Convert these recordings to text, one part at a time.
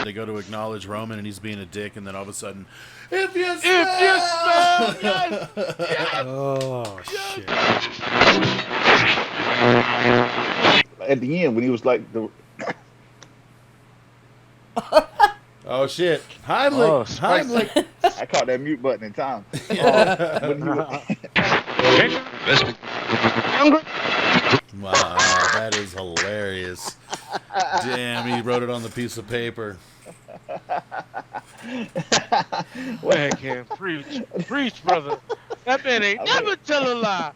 They go to acknowledge Roman, and he's being a dick, and then all of a sudden, if you smell, yes, yes. Oh shit! At the end, when he was like the. Oh shit! Heimlich! Heimlich! I caught that mute button in time. Wow, that is hilarious. Damn, he wrote it on the piece of paper. Man can't preach, brother. That man ain't never tell a lie.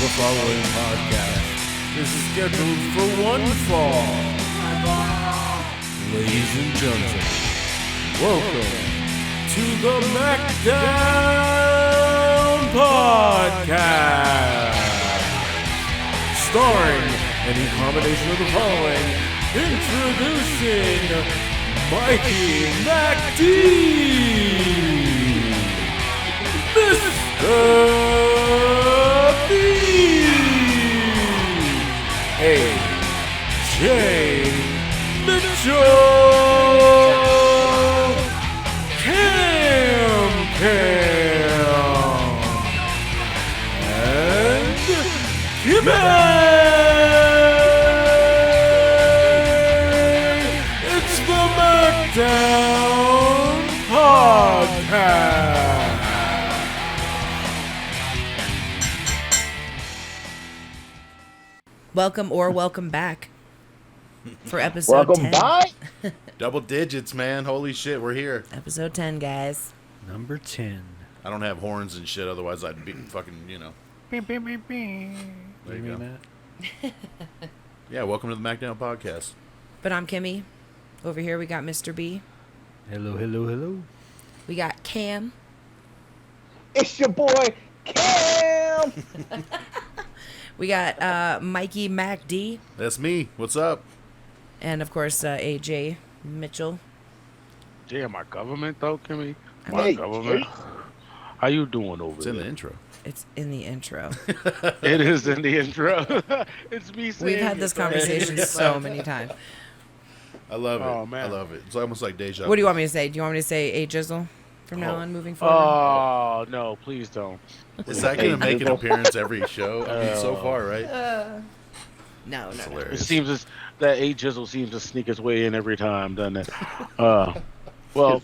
The following podcast is scheduled for one fall. Ladies and gentlemen, welcome to the MACKDOWN Podcast. Starring any combination of the following. Introducing Mikey MacD, Mr. A.J. Mitchell, Cam, and Kimmy. It's the MACKDOWN Podcast. Welcome or welcome back for episode 10. Welcome back. Double digits, man. Holy shit, we're here. Episode 10, guys. Number 10. I don't have horns and shit, otherwise I'd be fucking, There you go. Yeah, welcome to the MACKDOWN Podcast. But I'm Kimmy. Over here we got Mr. B. Hello, hello, hello. We got Cam. It's your boy, Cam. We got Mikey MacD. That's me. What's up? And, of course, AJ Mitchell. Damn, my government though, Kimmy. Hey, My government. How you doing over It's there? in the intro. It's in the intro. It is in the intro. It's me saying We've had this conversation so many times. I love it. Oh, man. I love it. It's almost like deja vu. What do you want me to say? Do you want me to say A Jizzle from now on, moving forward? Oh no, please don't. Is that going to make an appearance every show? I mean, so far, right? No. It Hilarious. seems as that A Jizzle seems to sneak his way in every time, doesn't it? Well,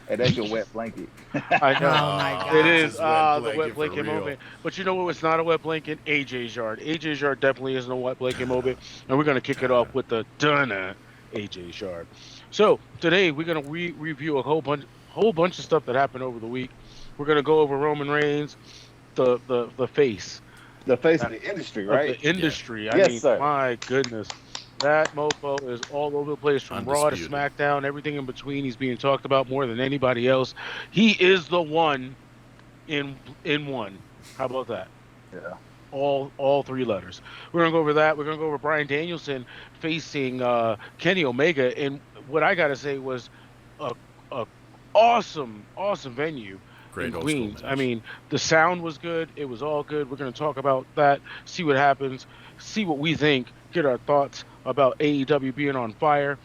And that's your wet blanket. I know. Oh, my God. It is It's the blanket wet for blanket real. moment. But you know what? It's not a wet blanket. AJ's Yard. AJ's Yard definitely isn't a wet blanket moment. And we're going to kick it off with the Dunna AJ's Yard. So today we're going to review a whole bunch of stuff that happened over the week. We're going to go over Roman Reigns, the face The face of the industry, right? of the industry. Yeah. I Yes, mean, sir. my goodness. That mofo is all over the place from Raw to Undisputed. SmackDown, everything in between. He's being talked about more than anybody else. He is the one in one. How about that? Yeah. All three letters. We're gonna go over that. We're gonna go over Bryan Danielson facing Kenny Omega, and what I gotta say was a awesome venue. Great in old school Queens. match. I mean, the sound was good. It was all good. We're going to talk about that, see what happens, see what we think, get our thoughts about AEW being on fire.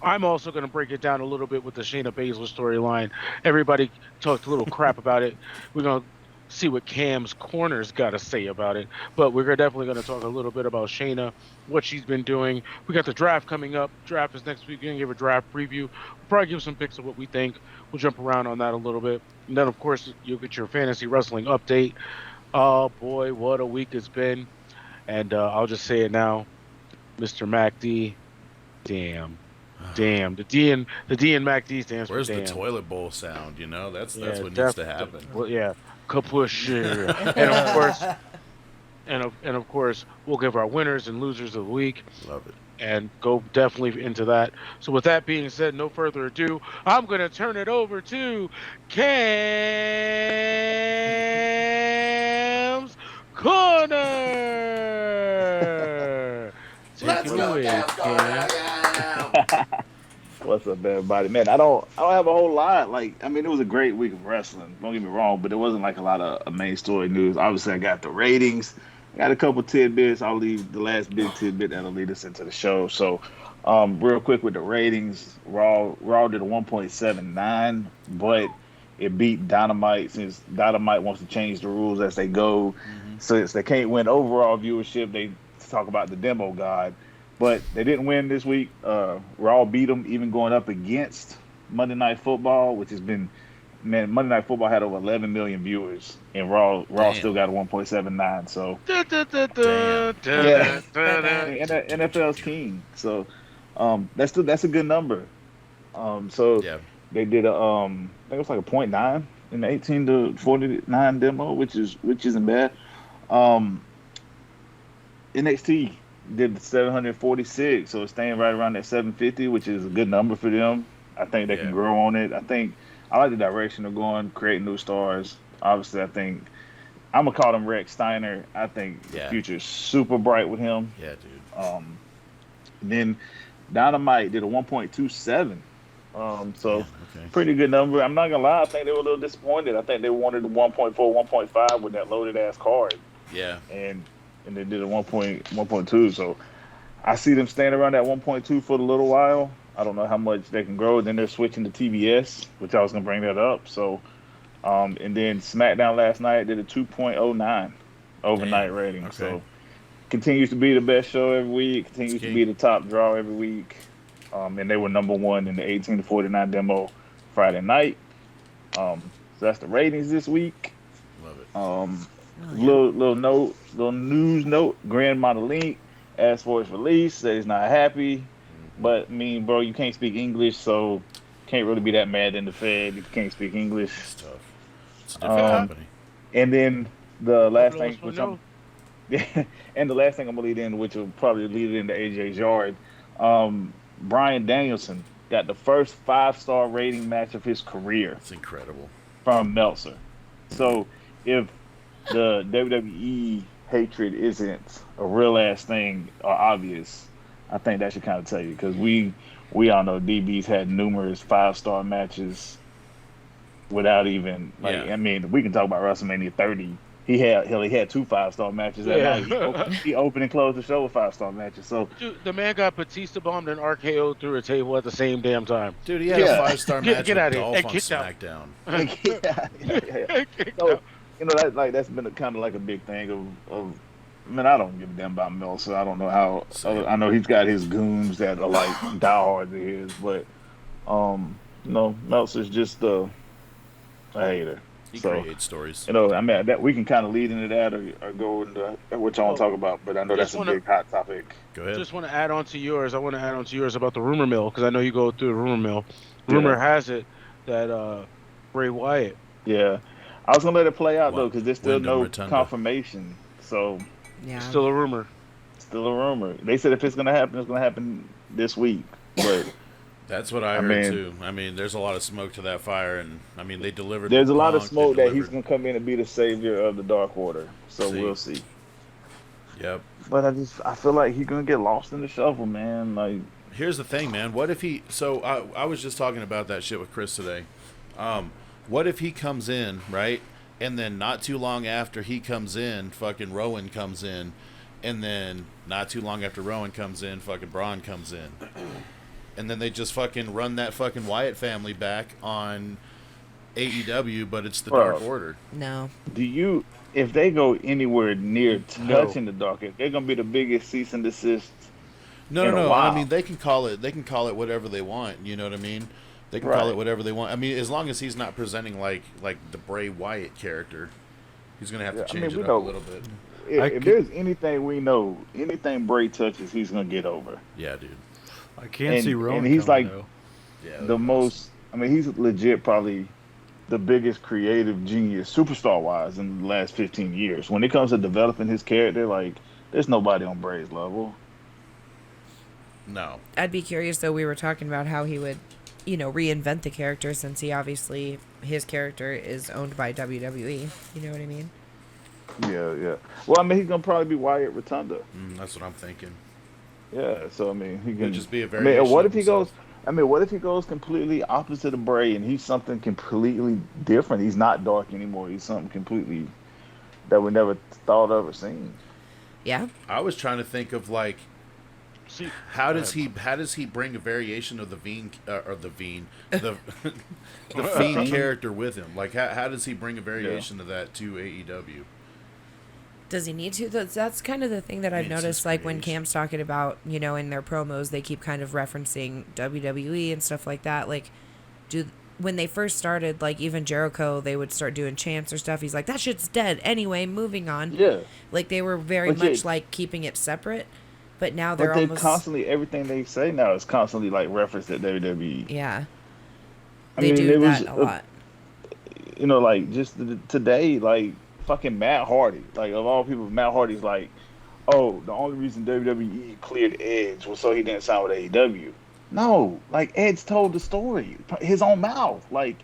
I'm also going to break it down a little bit with the Shayna Baszler storyline. Everybody talked a little crap about it. We're going to see what Cam's Corner's got to say about it. But we're definitely going to talk a little bit about Shayna, what she's been doing. We got the draft coming up. Draft is next week. We're going to give a draft preview. We'll probably give some picks of what we think. We'll jump around on that a little bit. And then, of course, you'll get your fantasy wrestling update. Oh, boy, what a week it's been. And I'll just say it now. Mr. MacD, damn. The D in MacD stands Where's for damn. the toilet bowl sound? That's Yeah, what needs to happen. Well, yeah, kapush. and of course, we'll give our winners and losers of the week. Love it. And go definitely into that. So with that being said, no further ado, I'm going to turn it over to Cam's Corner. Take it away, Cam. What's up, everybody? Man, I don't have a whole lot. Like, I mean, it was a great week of wrestling. Don't get me wrong, but it wasn't like a lot of main story news. Obviously, I got the ratings. I got a couple tidbits. I'll leave the last big tidbit that'll lead us into the show. So, real quick with the ratings, Raw did a 1.79, but it beat Dynamite since Dynamite wants to change the rules as they go. Since they can't win overall viewership, they talk about the demo god. But they didn't win this week. Raw beat them, even going up against Monday Night Football, which has been, man, Monday Night Football had over 11 million viewers, and Raw still got a 1.79. So, NFL's king. So, that's a good number. They did I think it was like a 0.9 in the 18 to 49 demo, which isn't bad. NXT did 746, so it's staying right around that 750, which is a good number for them. I think they can grow on it. I like the direction they're going, creating new stars. Obviously, I think I'm gonna call him Rex Steiner. I think the future is super bright with him. Yeah, dude. Then Dynamite did a 1.27. Pretty good number. I'm not gonna lie, I think they were a little disappointed. I think they wanted the 1.4, 1.5 with that loaded ass card. Yeah. And they did a 1.2. So I see them staying around that 1.2 for a little while. I don't know how much they can grow. Then they're switching to TBS, which I was gonna bring that up. So, and then SmackDown last night did a 2.09 overnight rating. Okay. So continues to be the best show every week. Continues to be the top draw every week. And they were number one in the 18 to 49 demo Friday night. So that's the ratings this week. Love it. Little news note. Grand Monolink asked for its release. Said he's not happy. But I mean, bro, you can't speak English, so can't really be that mad in the Fed if you can't speak English. It's tough. It's a different company. And then the last thing, and the last thing I'm gonna lead in, which will probably lead it into AJ's yard. Bryan Danielson got the first 5-star rating match of his career. It's incredible. From Meltzer. So if the WWE hatred isn't a real ass thing or obvious, I think that should kind of tell you, because we all know DB's had numerous 5-star matches without even I mean, we can talk about WrestleMania 30. He had 2 5-star matches that night. He opened and closed the show with 5-star matches. So dude, the man got Batista bombed and RKO through a table at the same damn time. Dude, he had a 5-star match with Dolph on SmackDown. So, that's been kind of like a big thing of. I mean, I don't give a damn about Meltzer. I don't know how. I know he's got his goons that are like diehard to his, but Meltzer's just a hater. He creates stories. I mean, that we can kind of lead into that or go into what y'all want to talk about, but I know that's a big hot topic. Go ahead. Just want to add on to yours. I want to add on to yours about the rumor mill, because I know you go through the rumor mill. Rumor has it that Bray Wyatt. Yeah, I was gonna let it play out though, because there's still no confirmation. So still a rumor. Still a rumor. They said if it's gonna happen this week, but. That's what I heard too. I mean, there's a lot of smoke to that fire, and I mean, they delivered. There's a lot of smoke that he's gonna come in and be the savior of the Dark Order. So we'll see. Yep. But I feel like he's gonna get lost in the shuffle, man. Like, here's the thing, man. What if he? So I was just talking about that shit with Chris today. What if he comes in, right, and then not too long after he comes in, fucking Rowan comes in, and then not too long after Rowan comes in, fucking Braun comes in. And then they just fucking run that fucking Wyatt family back on AEW, but it's the Dark Order. No. If they go anywhere near touching the Dark Order, they're gonna be the biggest cease and desist. No. I mean, they can call it whatever they want. You know what I mean? They can call it whatever they want. I mean, as long as he's not presenting like the Bray Wyatt character, he's gonna have to change it up a little bit. If there's anything we know, anything Bray touches, he's gonna get over. Yeah, dude. I can't see Rowan. And he's coming, like the most. I mean, he's legit probably the biggest creative genius, superstar wise, in the last 15 years. When it comes to developing his character, like, there's nobody on Bray's level. No. I'd be curious though. We were talking about how he would, reinvent the character, since his character is owned by WWE. You know what I mean? Yeah. Well, I mean, he's gonna probably be Wyatt Rotunda. That's what I'm thinking. Yeah, so I mean, he can just be a variation. What if he goes? I mean, what if he goes completely opposite of Bray and he's something completely different? He's not dark anymore. He's something completely that we never thought of or seen. Yeah. I was trying to think of like, See, how does he bring a variation of the the Fiend character with him? Like, how does he bring a variation of that to AEW? Does he need to? That's kind of the thing that I've It's noticed, his like when creation. Cam's talking about, you know, in their promos, they keep kind of referencing WWE and stuff like that. Like, when they first started, like even Jericho, they would start doing chants or stuff. He's like, that shit's dead. Anyway, moving on. Yeah. Like, they were very But much yeah. like keeping it separate, but now they're But they almost... constantly, everything they say now is constantly like referenced at WWE. Yeah. I They mean, do it that was, a lot. You know, like just today, like fucking Matt Hardy, like of all people, Matt Hardy's like, oh, the only reason WWE cleared Edge was so he didn't sign with AEW. No, like Edge told the story, his own mouth. Like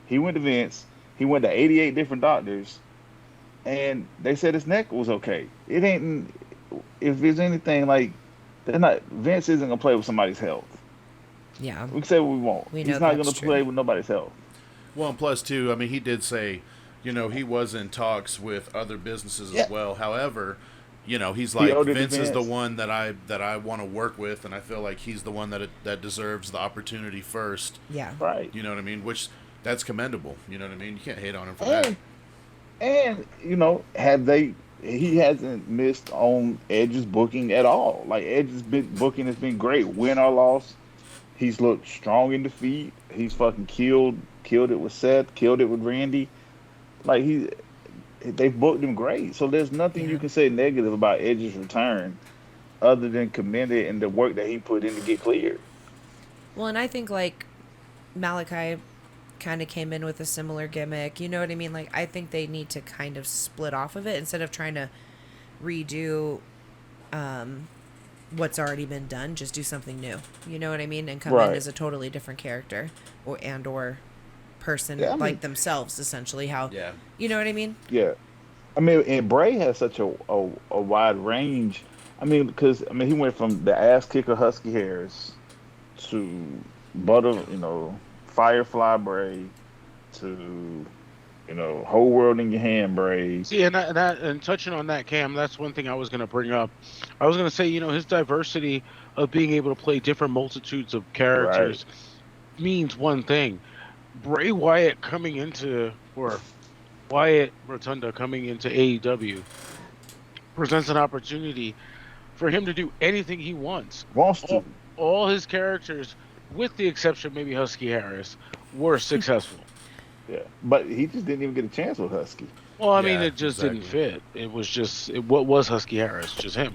he went to Vince, he went to 88 different doctors, and they said his neck was okay. It ain't. If there's anything like, they're not. Vince isn't gonna play with somebody's health. Yeah. We can say what we want. We know He's not that's gonna true. play with nobody's health. Well, and plus too, I mean, he did say, you know, he was in talks with other businesses Yeah. as well. However, you know, he's He like, owed it to Vince is the Vince. one that I want to work with, and I feel like he's the one that deserves the opportunity first. Yeah. Right. You know what I mean? Which that's commendable. You know what I mean? You can't hate on him for that. And you know, he hasn't missed on Edge's booking at all. Like Edge's booking has been great, win or loss. He's looked strong in defeat. He's fucking killed it with Seth, killed it with Randy. Like they've booked him great. So there's nothing you can say negative about Edge's return, other than commend it and the work that he put in to get cleared. Well, and I think, like, Malachi kind of came in with a similar gimmick. You know what I mean? Like, I think they need to kind of split off of it instead of trying to redo what's already been done. Just do something new. You know what I mean? And come in Right. as a totally different character or person, Yeah, I mean- like themselves, essentially. How, Yeah. you know what I mean? Yeah, I mean, and Bray has such a wide range. I mean, because he went from the ass kicker Husky Harris to Firefly Bray to whole world in your hand Bray. See, and touching on that, Cam, that's one thing I was going to bring up. I was going to say, his diversity of being able to play different multitudes of characters means one thing. Bray Wyatt Wyatt Rotunda coming into AEW presents an opportunity for him to do anything he wants. Wants to. All his characters, with the exception maybe Husky Harris, were successful. Yeah, but he just didn't even get a chance with Husky. Well, I Yeah, mean, it just didn't exactly. fit. It was just, what was Husky Harris? Just him.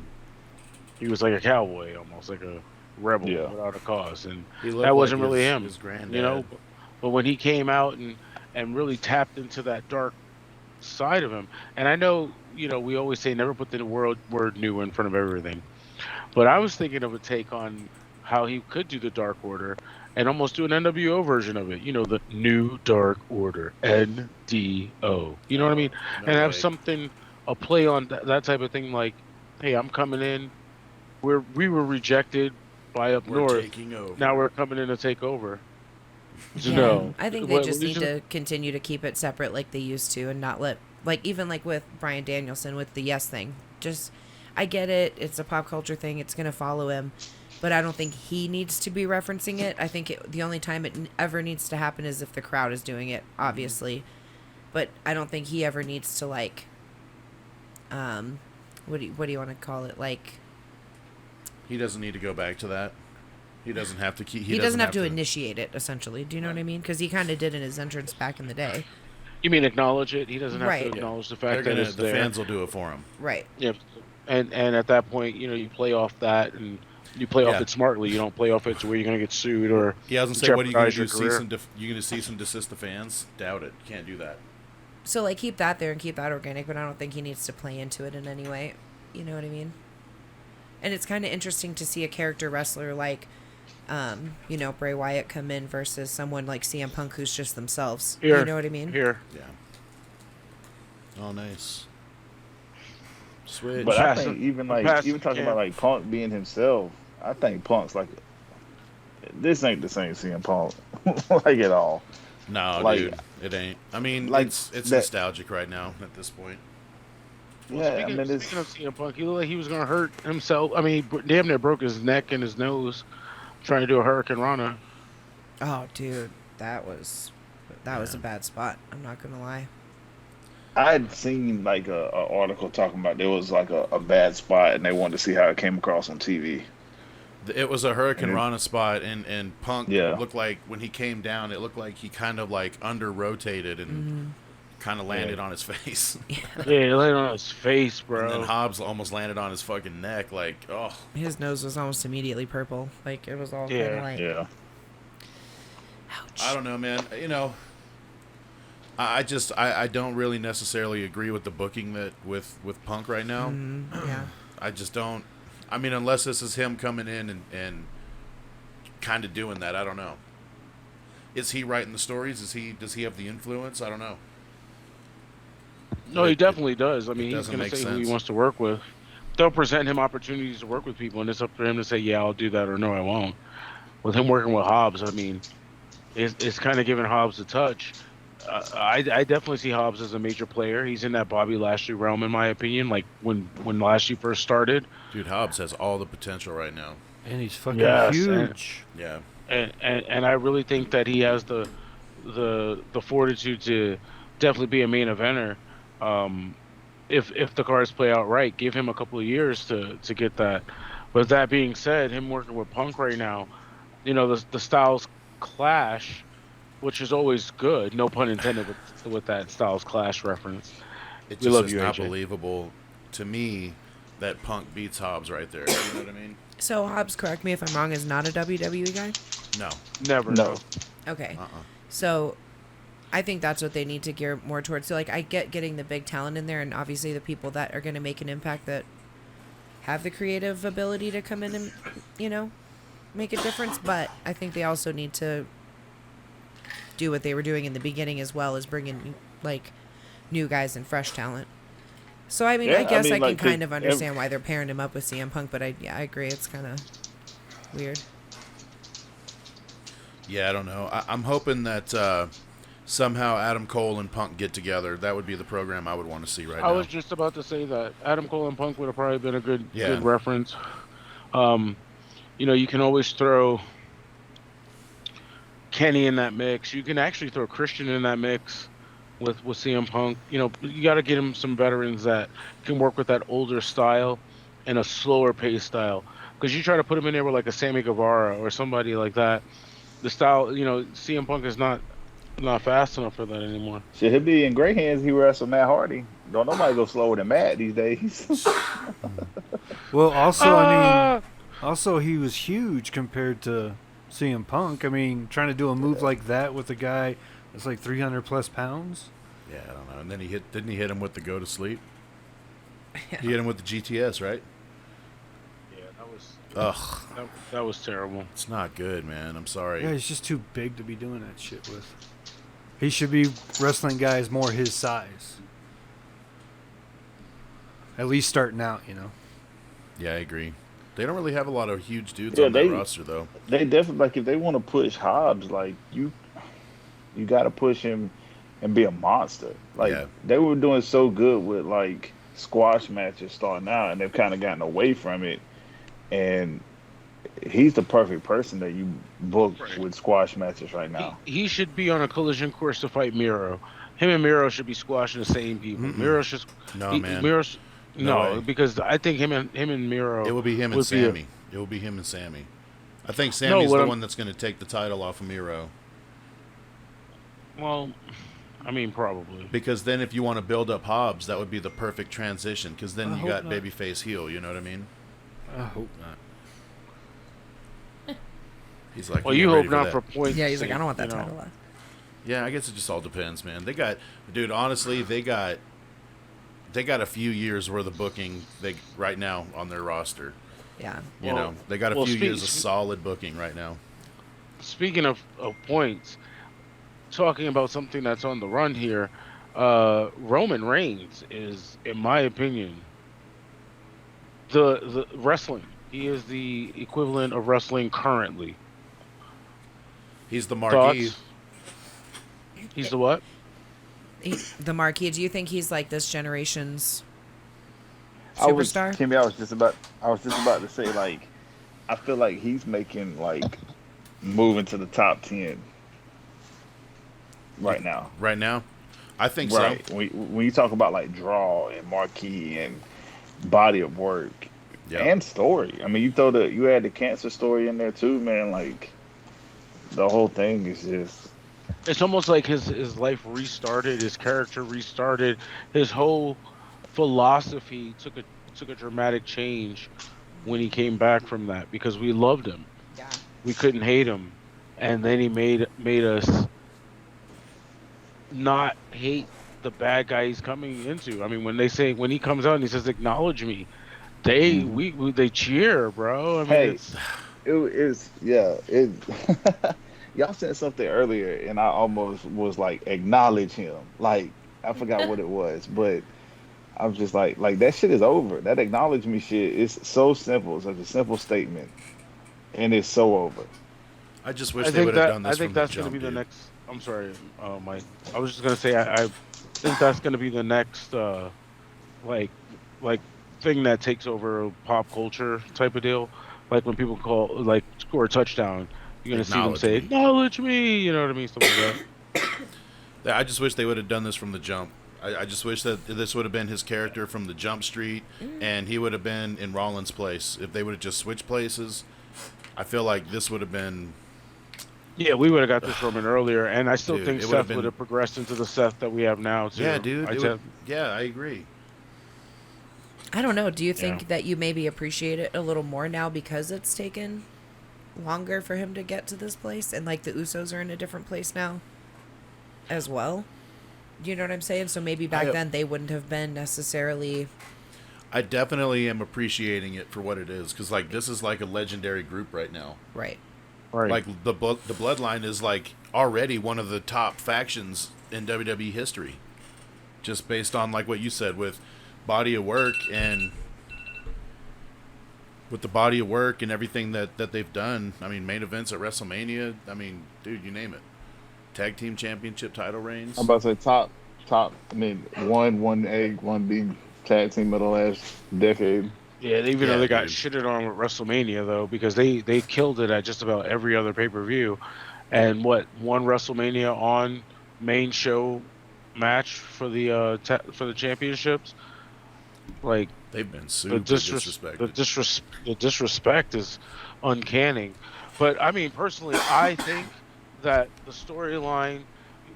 He was like a cowboy, almost like a rebel without a cause. And He looked that wasn't like really his- him, his granddad. But when he came out and really tapped into that dark side of him, and I know, we always say never put the word new in front of everything. But I was thinking of a take on how he could do the Dark Order and almost do an NWO version of it. The New Dark Order, NDO. You know what I mean? No And have way. something, a play on that type of thing, like, hey, I'm coming in. We were rejected by up We're north. taking over. Now we're coming in to take over. Yeah. No. I think they What- just what need did you- to continue to keep it separate like they used to and not let, like, even like with Bryan Danielson with the Yes thing. Just, I get it. It's a pop culture thing. It's going to follow him. But I don't think he needs to be referencing it. I think the only time it ever needs to happen is if the crowd is doing it, obviously. But I don't think he ever needs to, like, what do you want to call it? Like, He doesn't need to go back to that. He doesn't have to keep. he doesn't have to initiate it, essentially. Do you know what I mean? Because he kind of did in his entrance back in the day. You mean acknowledge it? He doesn't have Right. to acknowledge the They're fact that gonna, it's the there. fans will do it for him. Right. Yep. And at that point, you play off that, and you play off Yeah. it smartly. You don't play off it to where you're going to get sued or He doesn't say, "What are you going to jeopardize do? your Cease career." and you going to cease and desist the fans?" Doubt it. Can't do that. So, like, keep that there and keep that organic, but I don't think he needs to play into it in any way. You know what I mean? And it's kind of interesting to see a character wrestler like, Bray Wyatt come in versus someone like CM Punk who's just themselves. Here. You know what I mean? Here. Yeah. Oh, nice. Switch. But I Pass think it. even Pass talking it, about like Punk being himself, I think Punk's like this ain't the same CM Punk like at all. No, Like- dude, it ain't. I mean, like it's that- nostalgic right now at this point. Well, Yeah, I speaking, mean, it's speaking of CM Punk, he looked like he was going to hurt himself. I mean, he damn near broke his neck and his nose trying to do a Hurricane Rana. Oh, dude, that was a bad spot. I'm not gonna lie. I had seen like a article talking about there was like a bad spot and they wanted to see how it came across on TV. It was a Hurricane Mhm. Rana spot, and Punk Yeah. looked like when he came down, it looked like he kind of like under rotated and kind of landed on his face. Yeah, he laid on his face, bro. And then Hobbs almost landed on his fucking neck. Like, oh, His nose was almost immediately purple. Like it was all kind Yeah. of like, Yeah. ouch. I don't know, man. You know, I just I don't really necessarily agree with the booking that with Punk right now. Yeah. I just don't. I mean, unless this is him coming in and kind of doing that, I don't know. Is he writing the stories? Does he have the influence? I don't know. No, he definitely does. I mean, he's doesn't going to make say who he sense. wants to work with. They'll present him opportunities to work with people, and it's up to him to say, yeah, I'll do that, or no, I won't. With him working with Hobbs, I mean, it's kind of giving Hobbs a touch. I definitely see Hobbs as a major player. He's in that Bobby Lashley realm, in my opinion, like when Lashley first started. Dude, Hobbs has all the potential right now. And he's fucking Yes, huge. Yeah. And I really think that he has the fortitude to definitely be a main eventer. If the cards play out right, give him a couple of years to get that. But that being said, him working with Punk right now, you know, the styles clash, which is always good. No pun intended with that styles clash reference. It We just love is you, not AJ. believable to me that Punk beats Hobbs right there. You know what I mean? So Hobbs, correct me if I'm wrong, is not a WWE guy. No. Never No. know. Okay. Uh-uh. So I think that's what they need to gear more towards. So like I get getting the big talent in there, and obviously the people that are going to make an impact that have the creative ability to come in and, you know, make a difference. But I think they also need to do what they were doing in the beginning as well as bring in like new guys and fresh talent. So I mean, Yeah, I guess I, like, can kind the- of understand why they're pairing him up with CM Punk, but I agree, it's kind of weird. Yeah, I don't know. I'm hoping that somehow Adam Cole and Punk get together. That would be the program I would want to see right I now. was just about to say that Adam Cole and Punk would have probably been a good Yeah. reference. You know, you can always throw Kenny in that mix. You can actually throw Christian in that mix with CM Punk. You know, you got to get him some veterans that can work with that older style and a slower pace style. Because you try to put him in there with like a Sammy Guevara or somebody like that, the style, you know, CM Punk is not fast enough for that anymore. Shit, he'll be in great hands. He wrestled Matt Hardy. Don't nobody go slower than Matt these days. Well, also, I Ah! mean, also he was huge compared to CM Punk. I mean, trying to do a move like that with a guy that's like 300 plus pounds. Yeah, I don't know. And then didn't he hit him with the go to sleep? He hit him with the GTS, right? Yeah, Ugh, that was terrible. it's not good, man. I'm sorry. Yeah, he's just too big to be doing that shit with. He should be wrestling guys more his size. At least starting out, you know. Yeah, I agree. They don't really have a lot of huge dudes Yeah, on that roster, though. They definitely, like, if they want to push Hobbs, like, you got to push him and be a monster. Like, Yeah. they were doing so good with, like, squash matches starting out, and they've kind of gotten away from it. And he's the perfect person that you book Right. with squash matches right now. He should be on a collision course to fight Miro. Him and Miro should be squashing the same people. Mm-mm. Miro's just No, man. Miro's No way. because I think him and Miro. It will be him and would be a- Sammy. It will be him and Sammy. I think Sammy's what the I'm- one that's going to take the title off of Miro. Well, I mean, probably. Because then if you want to build up Hobbs, that would be the perfect transition. Because then I you hope got not. babyface heel. You know what I mean? I hope not. He's like, Well, "Yeah, you ready hope not that." for points. Yeah, he's like, I don't want that you know. title left. Yeah, I guess it just all depends, man. They got, dude. Honestly, they got a few years worth of booking. Right now on their roster. Yeah. You Well- know, they got a well, few speak- years of solid booking right now. Speaking of points, talking about something that's on the run here, Roman Reigns is, in my opinion, the wrestling. He is the equivalent of wrestling currently. He's the marquee. Thoughts? He's the what? The marquee. Do you think he's like this generation's Kimmy, superstar? I was just about to say, like, I feel like he's making, like, moving to the top 10 right now. Right now, I think Right. so. When you talk about, like, draw and marquee and body of work and story. I mean, you add the cancer story in there too, man. Like, the whole thing is just. It's almost like his life restarted, his character restarted, his whole philosophy took a dramatic change when he came back from that, because we loved him. Yeah. We couldn't hate him, and then he made us not hate the bad guy he's coming into. I mean, when he comes out and he says acknowledge me, they cheer, bro. I mean, Y'all said something earlier, and I almost was like, acknowledge him. Like, I forgot what it was, but I was just like that shit is over. That acknowledge me shit is so simple. It's such a simple statement, and it's so over. I just wish they would have done this. I think that's going to be the next. I'm sorry, Mike. I was just going to say I think that's going to be the next like thing that takes over pop culture type of deal. Like when people score a touchdown, you're going to see them say, acknowledge me, you know what I mean? Stuff like that. I just wish they would have done this from the jump. I just wish that this would have been his character from the jump street, and he would have been in Rollins' place. If they would have just switched places, I feel like this would have been... Yeah, we would have got this Roman earlier, and I still think Seth would have progressed into the Seth that we have now, too. Yeah, dude. I agree. I don't know. Do you think that you maybe appreciate it a little more now because it's taken longer for him to get to this place, and like the Usos are in a different place now as well? You know what I'm saying? So maybe back then they wouldn't have been necessarily... I definitely am appreciating it for what it is, because like this is like a legendary group right now. Right. Like the Bloodline is like already one of the top factions in WWE history, just based on like what you said with body of work and everything that they've done. I mean, main events at WrestleMania. I mean, dude, you name it. Tag team championship title reigns. I'm about to say top. I mean, one A, one B tag team of the last decade. Yeah, even though they got shitted on with WrestleMania, though, because they killed it at just about every other pay-per-view. And one WrestleMania on main show match for the championships, like they've been super disrespected. The disrespect is uncanny. But I mean, personally, I think that the storyline,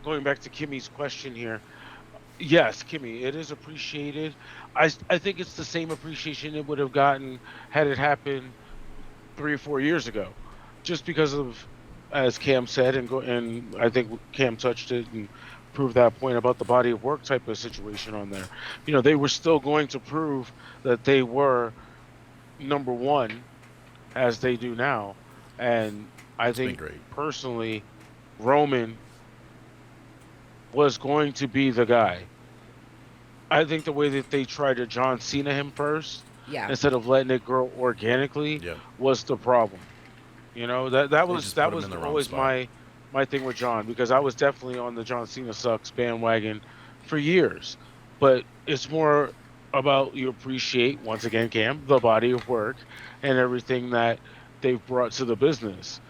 going back to Kimmy's question here, yes, Kimmy, it is appreciated. I think it's the same appreciation it would have gotten had it happened 3 or 4 years ago, just because of, as Cam said, and I think Cam touched it and proved that point about the body of work type of situation on there. You know, they were still going to prove that they were number one, as they do now, and I think personally, Roman was going to be the guy. I think the way that they tried to John Cena him first, instead of letting it grow organically, was the problem. You know, that was always my thing with John, because I was definitely on the John Cena sucks bandwagon for years. But it's more about, you appreciate, once again, Cam, the body of work and everything that they've brought to the business.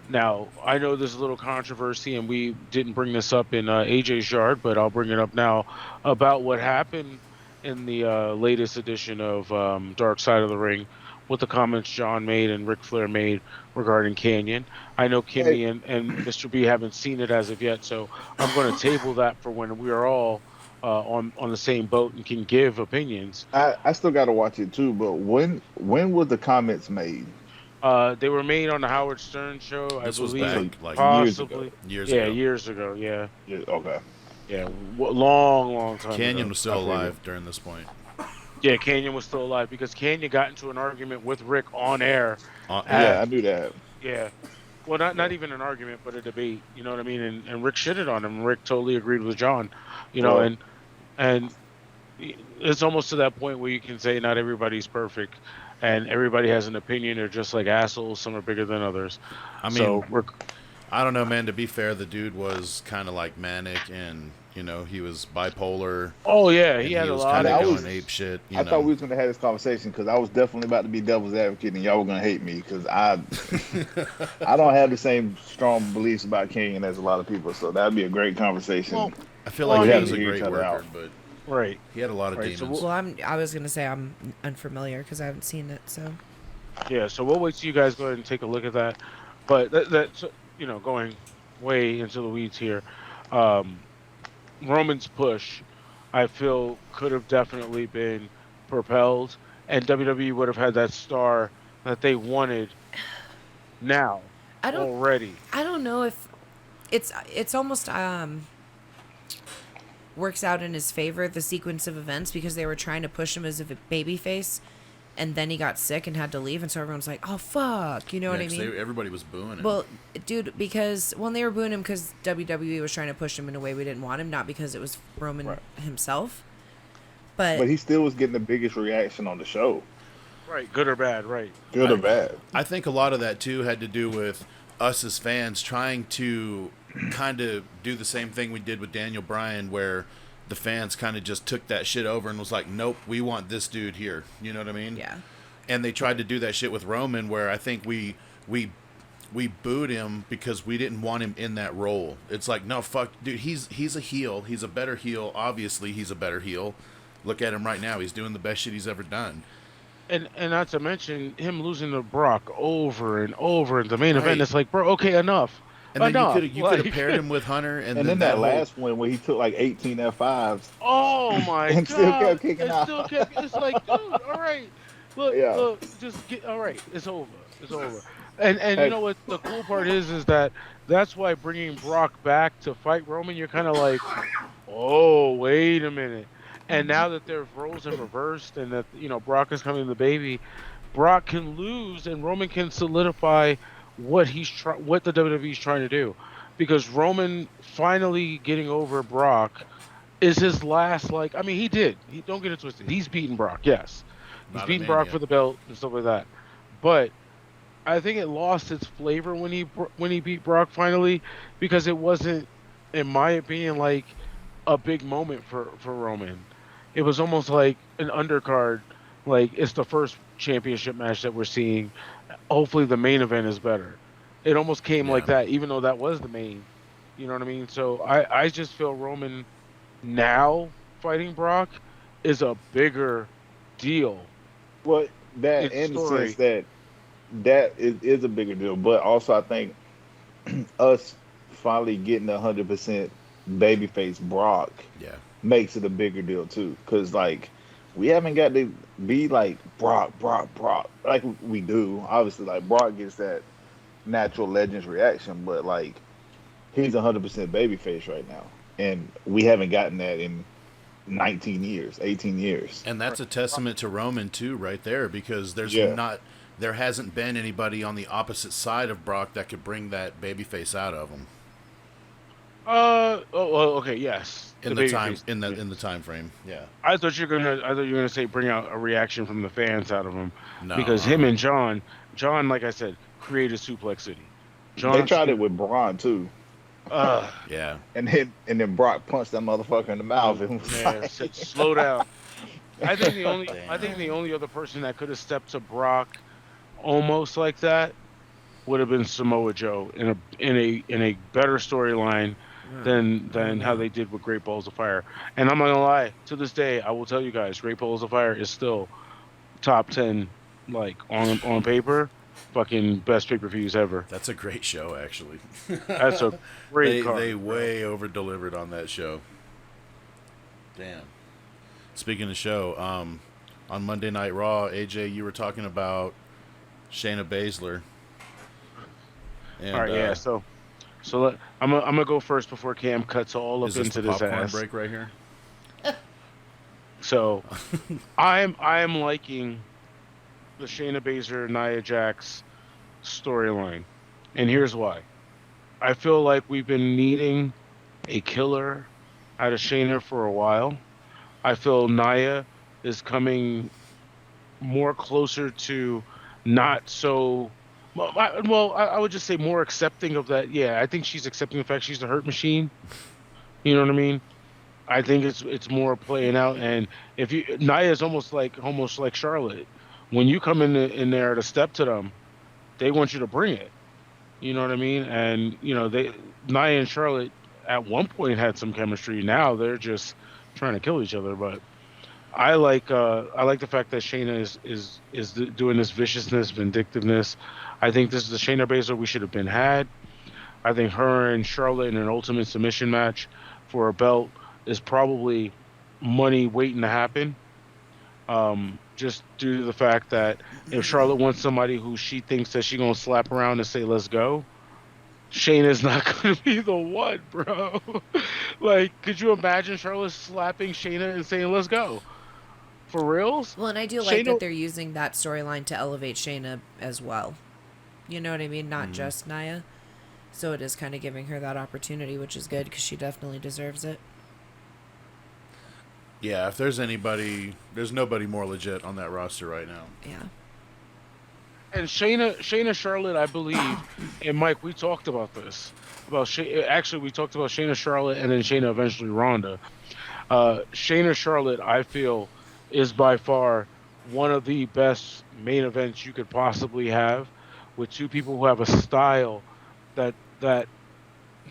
Now, I know there's a little controversy, and we didn't bring this up in AJ's yard, but I'll bring it up now, about what happened in the latest edition of Dark Side of the Ring with the comments John made and Ric Flair made regarding Canyon. I know Kimmy and Mr. B haven't seen it as of yet, so I'm going to table that for when we are all on the same boat and can give opinions. I still got to watch it too, but when were the comments made? They were made on the Howard Stern show, this I believe. Was back, like, possibly. Years ago. Years ago, yeah. Okay. Yeah, long time Canyon ago. was still alive during this point. Yeah, Canyon was still alive, because Canyon got into an argument with Rick on air. Yeah, I knew that. Yeah. Well, not even an argument, but a debate. You know what I mean? And Rick shitted on him. Rick totally agreed with John. You know, and it's almost to that point where you can say not everybody's perfect, and everybody has an opinion. They're just like assholes. Some are bigger than others. I mean, I don't know, man. To be fair, the dude was kind of like manic, and he was bipolar. Oh yeah, And he had a was lot kind of of going ape shit. I thought we was gonna have this conversation because I was definitely about to be devil's advocate, and y'all were gonna hate me because I don't have the same strong beliefs about King as a lot of people. So that'd be a great conversation. Well, I feel like we he have was to a hear great each other worker, out. but right. he had a lot of Right, so demons. Well, I was gonna say I'm unfamiliar because I haven't seen it. So Yeah, so we'll wait till you guys go ahead and take a look at that. But that's going way into the weeds here. Roman's push, I feel, could have definitely been propelled, and WWE would have had that star that they wanted now I don't already. I don't know if it's almost works out in his favor, the sequence of events, because they were trying to push him as a baby face, and then he got sick and had to leave, and so everyone's like, oh fuck, you know what I 'cause mean? everybody was booing him. Well, dude, because they were booing him because WWE was trying to push him in a way we didn't want him, not because it was Roman himself. But he still was getting the biggest reaction on the show. Right, good or bad, right. Good or bad. I think a lot of that too had to do with us as fans trying to kind of do the same thing we did with Daniel Bryan, where the fans kind of just took that shit over and was like, nope, we want this dude here. You know what I mean? Yeah. And they tried to do that shit with Roman, where I think we booed him because we didn't want him in that role. It's like, no, fuck, dude, he's a heel. He's a better heel. Obviously, he's a better heel. Look at him right now. He's doing the best shit he's ever done. And not to mention him losing to Brock over and over in the main Right. event. It's like, bro, okay, enough. And then Enough. you could have paired him with Hunter, and And then then that whole- last one where he took like 18 F5s. Oh my And god! still kept kicking out. It's like, dude, all right, Yeah. look, just get. All right, it's over. It's over. And Hey. you know what? The cool part is that that's why bringing Brock back to fight Roman, you're kind of like, oh, wait a minute. And now that their roles have reversed, and that Brock is coming the baby, Brock can lose, and Roman can solidify what the WWE is trying to do, because Roman finally getting over Brock is his last. Like, I mean, he did. Don't get it twisted. He's beaten Brock. Yes, he's Not a beaten man Brock yet. for the belt and stuff like that. But I think it lost its flavor when he beat Brock finally, because it wasn't, in my opinion, like a big moment for Roman. It was almost like an undercard. Like, it's the first championship match that we're seeing. Hopefully the main event is better. It almost came like that, even though that was the main. You know what I mean? So I just feel Roman now fighting Brock is a bigger deal. Well, that It's in the story. sense that is a bigger deal, but also I think us finally getting 100% babyface Brock Yeah. makes it a bigger deal too, because like we haven't got to be like Brock like we do. Obviously, like Brock gets that natural Legends reaction, but like he's 100% babyface right now, and we haven't gotten that in 19 years, 18 years. And that's a testament to Roman too, right there, because there hasn't been anybody on the opposite side of Brock that could bring that babyface out of him Okay, yes. in the babyface. time frame. Yeah. I thought you were gonna say bring out a reaction from the fans out of him, No. because him and John, like I said, created Suplex City. John, They tried it with Braun too, Yeah. and then Brock punched that motherfucker in the mouth. And was Man, like- said, slow down. I think the only other person that could have stepped to Brock almost like that would have been Samoa Joe in a better storyline than how they did with Great Balls of Fire. And I'm not gonna lie, to this day, I will tell you guys, Great Balls of Fire is still top 10, like on paper, fucking best pay-per-views ever. That's a great show, actually. That's a great card. They way over delivered on that show. Damn. Speaking of show, on Monday Night Raw, AJ, you were talking about Shayna Baszler. And, All right, yeah. So I'm gonna go first before Cam cuts all up is this into the this popcorn ass. break right here? So I'm liking the Shayna Baszler Nia Jax storyline, and here's why. I feel like we've been needing a killer out of Shayna for a while. I feel Nia is coming more closer to not so I would just say more accepting of that. Yeah, I think she's accepting the fact she's a hurt machine. You know what I mean? I think it's more playing out. And if you Nia is almost like Charlotte. When you come in there to step to them, they want you to bring it. You know what I mean? And Nia and Charlotte at one point had some chemistry. Now they're just trying to kill each other. But I like the fact that Shayna is doing this viciousness, vindictiveness. I think this is the Shayna Baszler we should have been had. I think her and Charlotte in an ultimate submission match for a belt is probably money waiting to happen. Just due to the fact that if Charlotte wants somebody who she thinks that she's gonna slap around and say let's go, Shayna's not gonna be the one, bro. Like, could you imagine Charlotte slapping Shayna and saying let's go? For reals? Well, and I do like that they're using that storyline to elevate Shayna as well. You know what I mean? Not just Nia. So it is kind of giving her that opportunity, which is good because she definitely deserves it. Yeah, if there's anybody, there's nobody more legit on that roster right now. Yeah. And Shayna Charlotte, I believe, and Mike, we talked about this. Actually, we talked about Shayna Charlotte and then Shayna eventually Ronda. Shayna Charlotte, I feel, is by far one of the best main events you could possibly have, with two people who have a style that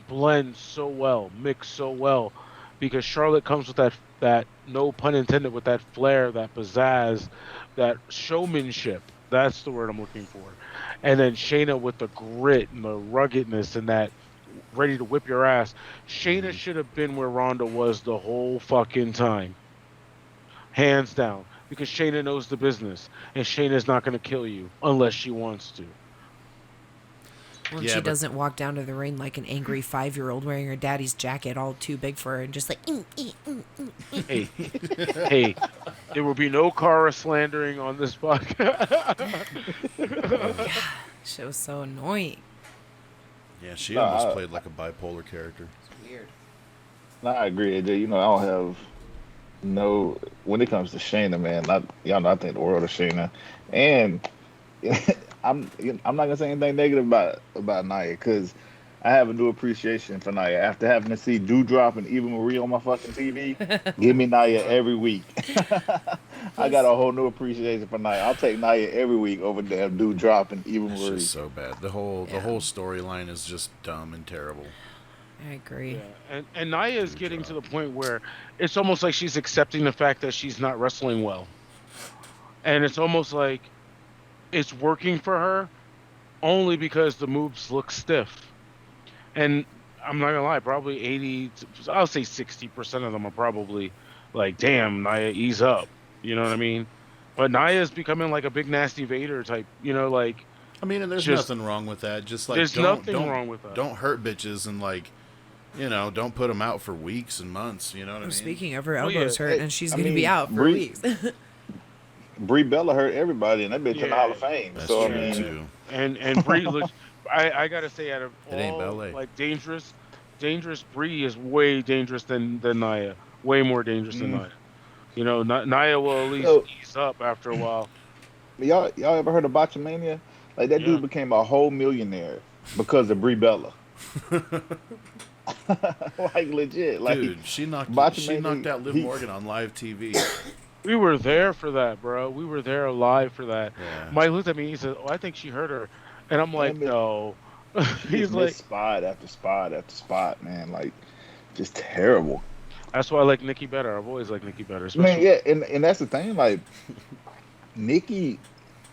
blends so well, mix so well, because Charlotte comes with that no pun intended, with that flair, that pizzazz, that showmanship. That's the word I'm looking for. And then Shayna with the grit and the ruggedness and that ready to whip your ass. Shayna should have been where Ronda was the whole fucking time. Hands down. Because Shayna knows the business. And Shayna's not going to kill you unless she wants to. When she doesn't walk down to the ring like an angry 5-year-old wearing her daddy's jacket all too big for her and just like, Hey, there will be no Cara slandering on this podcast. She was so annoying. Yeah, she almost played like a bipolar character. It's weird. No, I agree, AJ. I don't have when it comes to Shayna, man, y'all know I think the world of Shayna. And I'm not gonna say anything negative about Nia, because I have a new appreciation for Nia after having to see Dewdrop and Eva Marie on my fucking TV. Give me Nia every week. I got a whole new appreciation for Nia. I'll take Nia every week over damn Dewdrop and Eva Marie. It's just so bad. The whole storyline is just dumb and terrible. I agree. Yeah. And Nia is getting to the point where it's almost like she's accepting the fact that she's not wrestling well, and it's almost like it's working for her only because the moves look stiff. And I'm not gonna lie, probably I'll say 60% of them are probably like, damn, Nia, ease up. You know what I mean? But Nia is becoming like a big nasty Vader type, like. I mean, and there's nothing wrong with that. Just like, there's nothing wrong with that. Don't hurt bitches and like, don't put them out for weeks and months. You know what I mean? Speaking of, her elbow's hurt and she's going to be out for weeks. Brie Bella hurt everybody, and that bitch in the Hall of Fame. That's so true, I mean, too. And Brie, I gotta say, out of it ain't all ballet. Like dangerous Brie is way dangerous than Nia. Way more dangerous than Nia. Nia will at least ease up after a while. Y'all ever heard of Botchamania? Like, that dude became a whole millionaire because of Brie Bella. Like, legit. Like, dude, she knocked out Liv Morgan on live TV. We were there for that, bro. We were there live for that. Yeah. Mike looked at me. He said, "Oh, I think she hurt her," and I'm like, "No." He's like spot after spot after spot, man. Like, just terrible. That's why I like Nikki better. I've always liked Nikki better. Man, yeah, and that's the thing. Like, Nikki,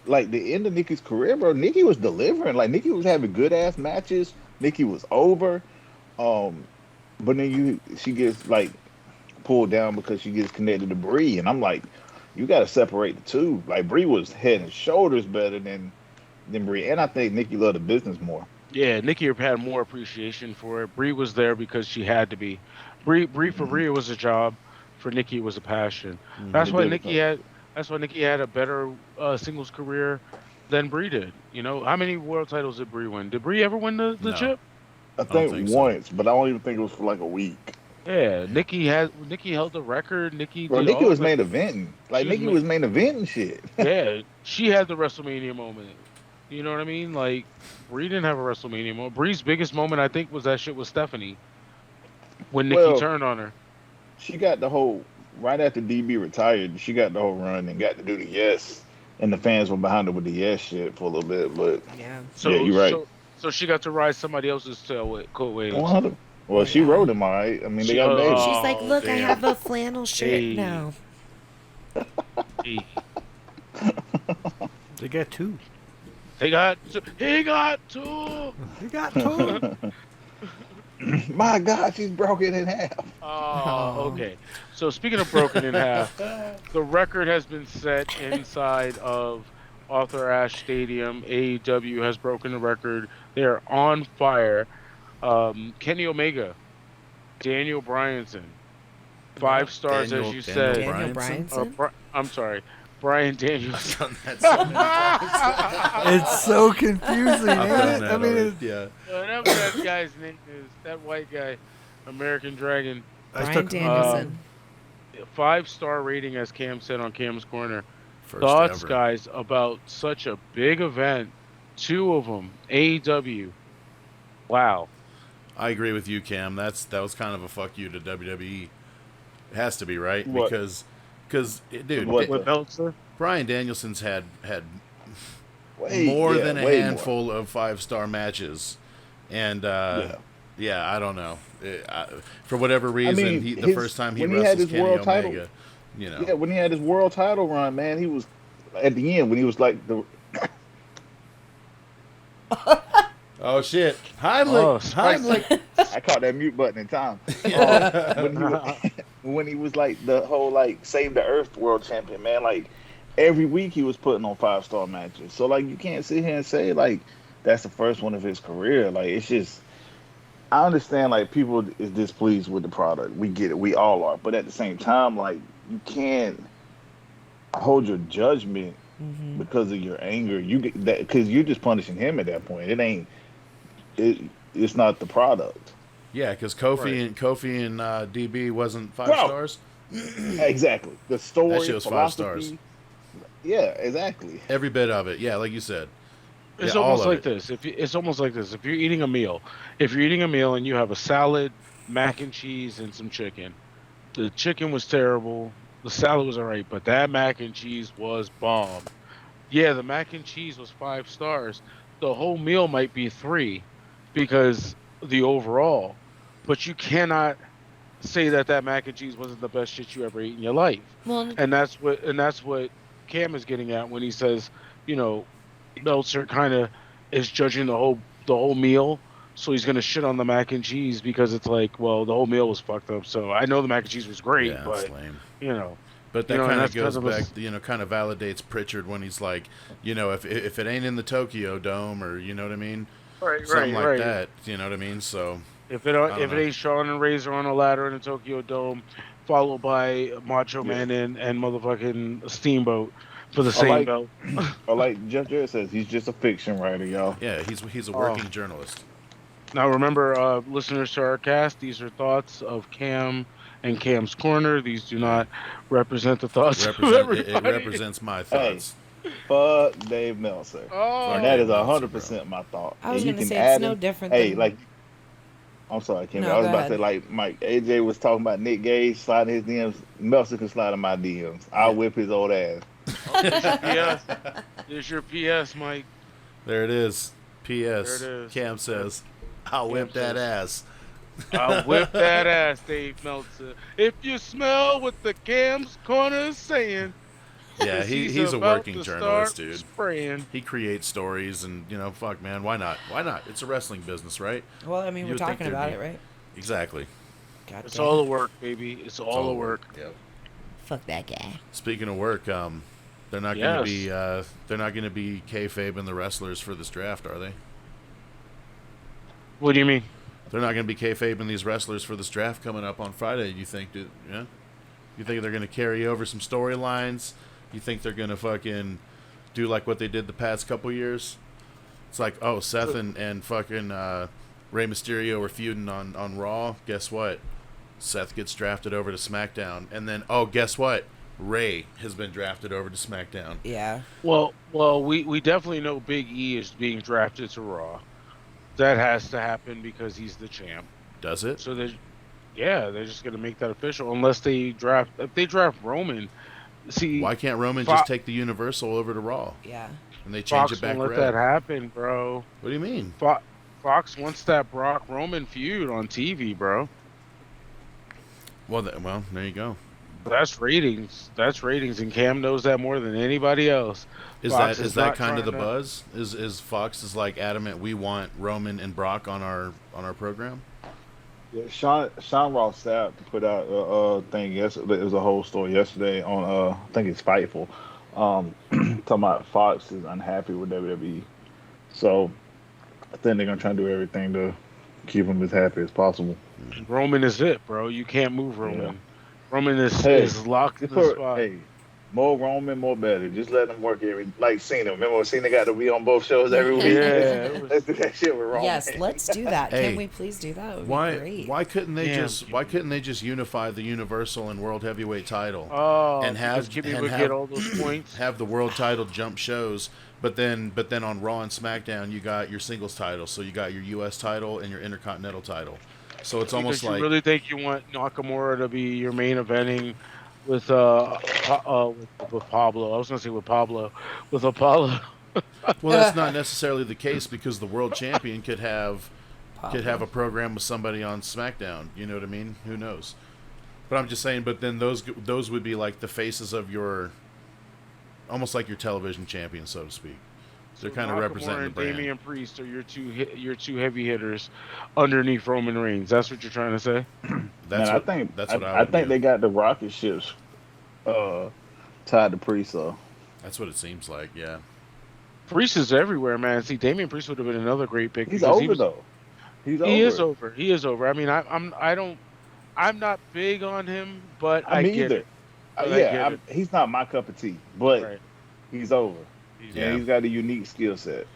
like the end of Nikki's career, bro. Nikki was delivering. Like, Nikki was having good ass matches. Nikki was over. But then she gets like pulled down because she gets connected to Brie, and I'm like, you got to separate the two. Like, Brie was head and shoulders better than Brie, and I think Nikki loved the business more. Yeah, Nikki had more appreciation for it. Brie was there because she had to be. Brie for Brie it was a job. For Nikki it was a passion. That's why Nikki had a better singles career than Brie did. How many world titles did Brie win? Did Brie ever win the chip? I think once, but I don't even think it was for like a week. Yeah, Nikki held the record. Nikki was main eventing. Like, Nikki was main eventing shit. Yeah, she had the WrestleMania moment. You know what I mean? Like, Brie didn't have a WrestleMania moment. Brie's biggest moment, I think, was that shit with Stephanie when Nikki Well, turned on her. she got the whole right after DB retired. She got the whole run and got to do the yes, and the fans were behind her with the yes shit for a little bit. But Yeah. So, yeah, you're right. so she got to ride somebody else's tail with Colt Williams. 100. Well, she rode him all right. I mean, they got a baby. She's like, look, I damn. have a flannel shirt Hey. now. He They got two. he got two. They got two. My God, she's broken in half. Oh, okay. So speaking of broken in half, the record has been set inside of Arthur Ashe Stadium. AEW has broken the record. They are on fire. Kenny Omega, Daniel Bryanson, 5 stars Daniel- as you Daniel said. Daniel Bryanson? Bryanson? I'm sorry, Bryan Daniels. I've done that so many times. It's so confusing, I've ain't done it? that I mean, already. it's, Yeah. Whatever that guy's name is, that white guy, American Dragon. I Brian took Danielson. 5-star rating, as Cam said on Cam's Corner. First Thoughts, ever. guys, about such a big event? 2 of them, AEW. Wow. I agree with you, Cam. That was kind of a fuck you to WWE. It has to be, right? What? Because dude, What? With Meltzer? Brian Danielson's had Way, more yeah, than a way handful of 5-star matches, and yeah, I don't know. For whatever reason, mean, the first time he when he had wrestles his Kenny world Omega, title- you know, Yeah, when he had his world title run, man, he was at the end when he was like the. oh shit, Heimlich, Oh, spicy. Heimlich. I caught that mute button in time. When he was like the whole like save the earth world champion, man, like every week he was putting on 5-star matches. So like you can't sit here and say like that's the first one of his career. Like it's just I understand like people is displeased with the product. We get it. We all are. But at the same time, like you can't hold your judgment because of your anger. You get that because you're just punishing him at that point. It ain't. It's not the product. Yeah, because Kofi Right. and DB wasn't 5 Bro. stars. Exactly. The story. That shit was 5 philosophy, stars. Yeah, exactly. Every bit of it. Yeah, like you said. It's Yeah, all almost of like it. this. It's almost like this. If you're eating a meal and you have a salad, mac and cheese, and some chicken, the chicken was terrible. The salad was alright, but that mac and cheese was bomb. Yeah, the mac and cheese was 5 stars. The whole meal might be 3 because the overall, but you cannot say that mac and cheese wasn't the best shit you ever ate in your life. Well, And that's what Cam is getting at when he says, you know, Meltzer kind of is judging the whole meal, so he's gonna shit on the mac and cheese because it's like, well, the whole meal was fucked up. So I know the mac and cheese was great, Yeah, but it's lame. you know, But that You know, and kind of that's goes because of back, kind of validates Pritchard when he's like, if it ain't in the Tokyo Dome or you know what I mean, something like that, you know what I mean. So If it don't if know. it ain't Shawn and Razor on a ladder in the Tokyo Dome, followed by Macho Man and motherfucking Steamboat for the same like- belt. Or like Jeff Jarrett says, he's just a fiction writer, y'all. yeah, he's a working journalist. Now remember, listeners to our cast, these are thoughts of Cam and Cam's Corner. These do not represent the thoughts of It everybody. represents my thoughts. Fuck Dave Meltzer. Oh, And that is Meltzer, 100% my thought. I was And you gonna can say add it's no him- different. Hey, than, like, I'm sorry, Kim. No, I was go about ahead. to say, like, Mike, AJ was talking about Nick Gage sliding his DMs. Meltzer can slide in my DMs. I'll whip his old ass. PS. There's your PS, Mike. There it is. P.S. There it is. Cam says, "I'll whip that ass." I'll whip that ass, Dave Meltzer. If you smell what the Cam's Corner is saying, Yeah, he's a about working to journalist, start dude. Spraying. He creates stories, and fuck, man, why not? Why not? It's a wrestling business, right? well, I mean, You we're would think talking there'd about be- it, right? Exactly. God It's damn. all the work, baby. It's all the work. Yep. Fuck that guy. Speaking of work, they're not going to be kayfabing the wrestlers for this draft, are they? What do you mean? They're not going to be kayfabing these wrestlers for this draft coming up on Friday. You think, yeah? You think they're going to carry over some storylines? You think they're going to fucking do like what they did the past couple years? It's like, oh, Seth and fucking Rey Mysterio were feuding on Raw. Guess what? Seth gets drafted over to SmackDown, and then guess what? Ray has been drafted over to SmackDown. Yeah. Well, we definitely know Big E is being drafted to Raw. That has to happen because he's the champ. Does it? So they're just gonna make that official unless they draft. If they draft Roman, see, Why can't Roman just take the Universal over to Raw Yeah. and they change Fox it back won't red? let that happen, bro. What do you mean? Fox wants that Brock Roman feud on TV, bro. Well, there you go. That's ratings. That's ratings, and Cam knows that more than anybody else. Is Fox that not kind of the trying to- buzz? Is Fox is like adamant we want Roman and Brock on our program? Yeah, Sean Ross Sapp put out a thing yesterday. It was a whole story yesterday on I think it's Fightful. Talking about Fox is unhappy with WWE, so I think they're gonna try and do everything to keep him as happy as possible. Roman is it, bro. You can't move Roman. Yeah. Roman is locked in the Hey, spot. more Roman, more better. Just let them work like Cena. Remember Cena got to be on both shows every week? Yeah. Let's do that shit with Roman. Yes, let's do that. Hey, Can we please do that? It would be great. Why couldn't they Damn, why couldn't they just unify the Universal and World Heavyweight title? Oh, And have- because Kimmy and would have- get all those points. Have the world title jump shows, but then on Raw and SmackDown you got your singles title, so you got your US title and your Intercontinental title. So it's almost Because like you really think you want Nakamura to be your main eventing with Pablo? I was gonna say with Pablo, with Apollo. well, that's not necessarily the case because the world champion could have a program with somebody on SmackDown. You know what I mean? Who knows? But I'm just saying. But then those would be like the faces of your, almost like your television champion, so to speak. They're kind of Nakamura representing the and brand. Damian Priest are your two heavy hitters underneath Roman Reigns. That's what you're trying to say? That's Man, what, I think that's what I would think do. they got the rocket ships tied to Priest. So That's what it seems like. Yeah. Priest is everywhere, man. See, Damian Priest would have been another great pick. he's because over though. He's over. He is over. He is over. I mean, I'm not big on him, but I Me get either. it. But I get it. He's not my cup of tea, but Right. he's over. Yeah. And he's got a unique skill set.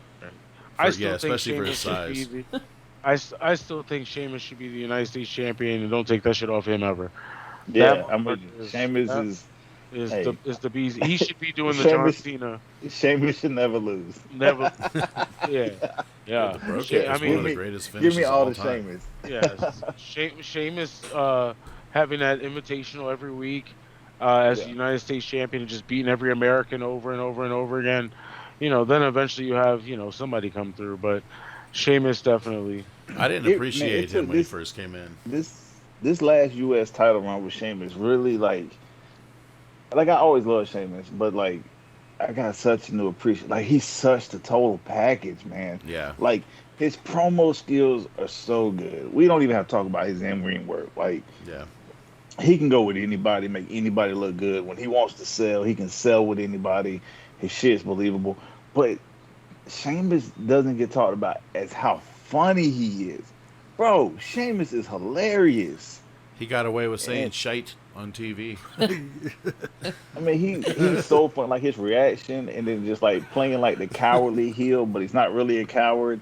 I For- still yeah, think especially for his Sheamus should be size. I still think Sheamus should be the United States champion, and don't take that shit off him ever. Yeah, That I'm with you. is- Sheamus that- is Is Hey. the bees? He should be doing the John Sheamus- Cena. Sheamus should never lose. Never. Yeah. The Bro She- Kick I is mean, one of the me- greatest Give finishes me of all all the time. Sheamus. Yes. Sheamus having that invitational every week as the Yeah. United States champion and just beating every American over and over and over again. Then eventually you have, somebody come through. But Sheamus definitely. I didn't Man, appreciate it him took when he this- first came in. This last U.S. title run with Sheamus really like I always loved Sheamus, but like I got such a new appreciation. Like he's such the total package, man. Yeah. Like his promo skills are so good. We don't even have to talk about his in-ring work. Like Yeah. he can go with anybody, make anybody look good. When he wants to sell, he can sell with anybody. His shit's believable. But Sheamus doesn't get talked about as how funny he is. Bro, Sheamus is hilarious. He got away with saying And- shite on TV. I mean, he's so fun. Like his reaction, and then just like playing like the cowardly heel, but he's not really a coward.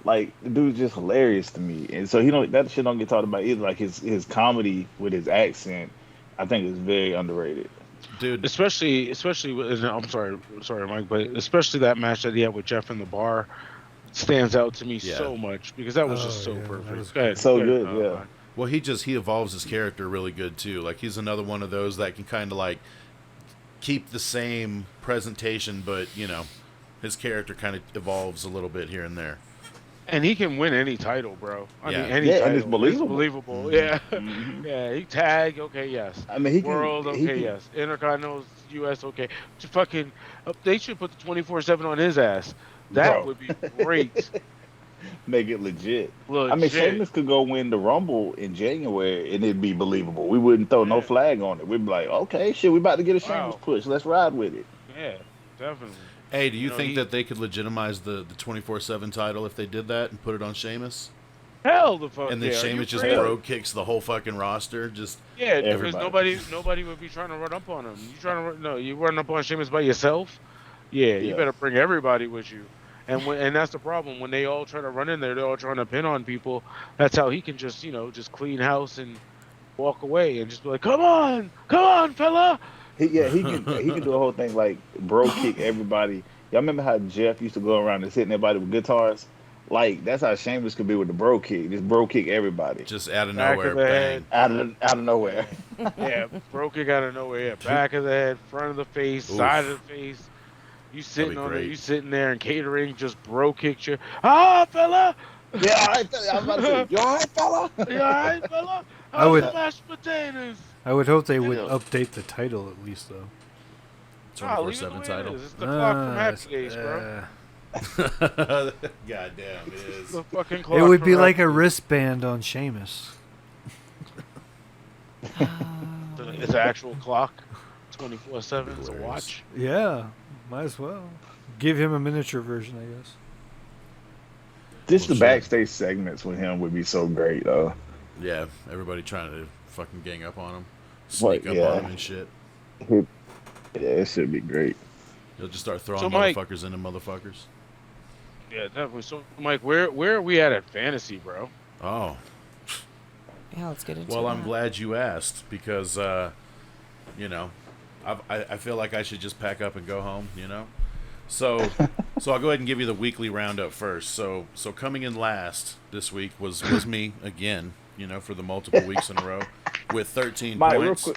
Like the dude's just hilarious to me, and so that shit don't get talked about either. Like his comedy with his accent, I think is very underrated. Dude, Especially with, I'm sorry, Mike, but especially that match that he had with Jeff in the bar stands out to me Yeah. so much because that was just Oh, so yeah, that perfect. was Go ahead, so go ahead, good, yeah. Mike. well, he evolves his character really good too. Like he's another one of those that can kind of like keep the same presentation, but his character kind of evolves a little bit here and there. And he can win any title, bro. I Yeah. mean, any Yeah, title. and it's believable. Believable. Yeah. Mhm. Yeah. He tag. Okay. Yes. I mean, he can. World. he Okay. can- Yes. Intercontinental. U.S. Okay. To fucking. They should put the 24/7 on his ass. That Bro. would be great. Make it legit. Legit. I mean, Sheamus could go win the Rumble in January and it'd be believable. We wouldn't throw no Yeah. flag on it. We'd be like, okay, shit, we about to get a Sheamus Wow. push. Let's ride with it. Yeah. Definitely. Hey, do you think he- that they could legitimize the 24/7 title if they did that and put it on Sheamus? Hell the fuck. And then yeah. Are you Sheamus just crazy? bro kicks the whole fucking roster. Just Yeah, because Everybody. nobody would be trying to run up on him. You run up on Sheamus by yourself. Yeah, you Yeah. better bring everybody with you. And that's the problem when they all try to run in there. They're all trying to pin on people. That's how he can just clean house and walk away and just be like, come on, fella, He can do a whole thing like bro kick everybody. Y'all remember how Jeff used to go around and hitting everybody with guitars? Like that's how Sheamus could be with the bro kick. Just bro kick everybody. Just out of Back nowhere, of the bang. head. Out of nowhere. Yeah, bro kick out of nowhere. Yeah, back of the head, front of the face, Oof. side of the face. You sitting be on great. it. You sitting there and catering, just bro kicked you. Ah, fella. Yeah, all right, fella. I was about to say, you all right, fella? You all right, fella? I How's would- the mashed potatoes? I would hope they would Yeah. update the title at least, though. Ah, leave it the 24/7 way it title. is. It's the clock from Happy Days, bro. God damn, it is. The fucking clock It would from be like Happy a Days. wristband on Sheamus. It's an actual clock. 24/7. It's a watch. Yeah, might as well. Give him a miniature version, I guess. Just the Well, shit. backstage segments with him would be so great, though. Yeah, everybody trying to fucking gang up on him, sneak What, up yeah. on him and shit. Yeah, it should be great. He'll just start throwing So, Mike- motherfuckers into motherfuckers. Yeah, definitely. So, Mike, where are we at fantasy, bro? Oh, Yeah, let's get into well, that. I'm glad you asked because, you know, I feel like I should just pack up and go home, you know? So I'll go ahead and give you the weekly roundup first. So coming in last this week was me again, you know, for the multiple weeks in a row with 13 Mike, points.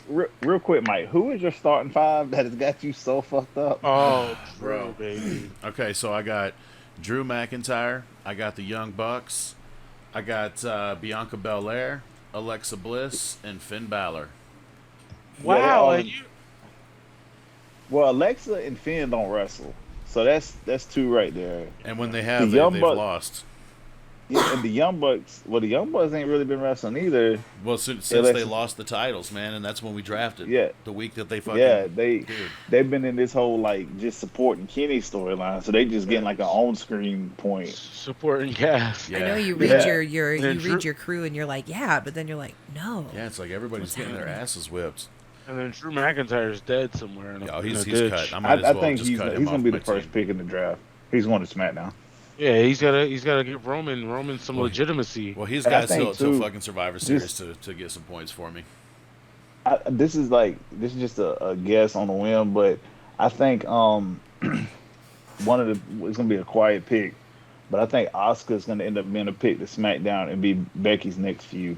real quick, Mike. Who is your starting five that has got you so fucked up? Oh, Bro. baby. Okay, so I got Drew McIntyre, I got the Young Bucks, I got Bianca Belair, Alexa Bliss, and Finn Balor. Wow, all and in- you. Well, Alexa and Finn don't wrestle, so that's two right there. And when they have, The Young they've Bucks- lost. Yeah, and the Young Bucks. Well, the Young Bucks ain't really been wrestling either. Well, since Yeah, they that's- lost the titles, man, and that's when we drafted. Yeah. The week that they fucking. Yeah, Dude. they've been in this whole like just supporting Kenny's storyline, so they just getting like an on-screen point. Supporting cast. Yeah. I know you read Yeah. your And you Drew- read your crew and you're like, yeah, but then you're like, no. Yeah, it's like everybody's What's getting their happening? asses whipped. And then Drew McIntyre's dead somewhere. In a, Oh, in he's a ditch. cut. I I, might as I well think just he's cut him gonna off be my the first team. pick in the draft. He's going to SmackDown. Yeah, he's gotta give Roman some Well, legitimacy. Well, he's And I got think, till too, fucking Survivor Series to get some points for me. This is just a guess on the whim, but I think one of it's gonna be a quiet pick, but I think Asuka's gonna end up being a pick to SmackDown and be Becky's next feud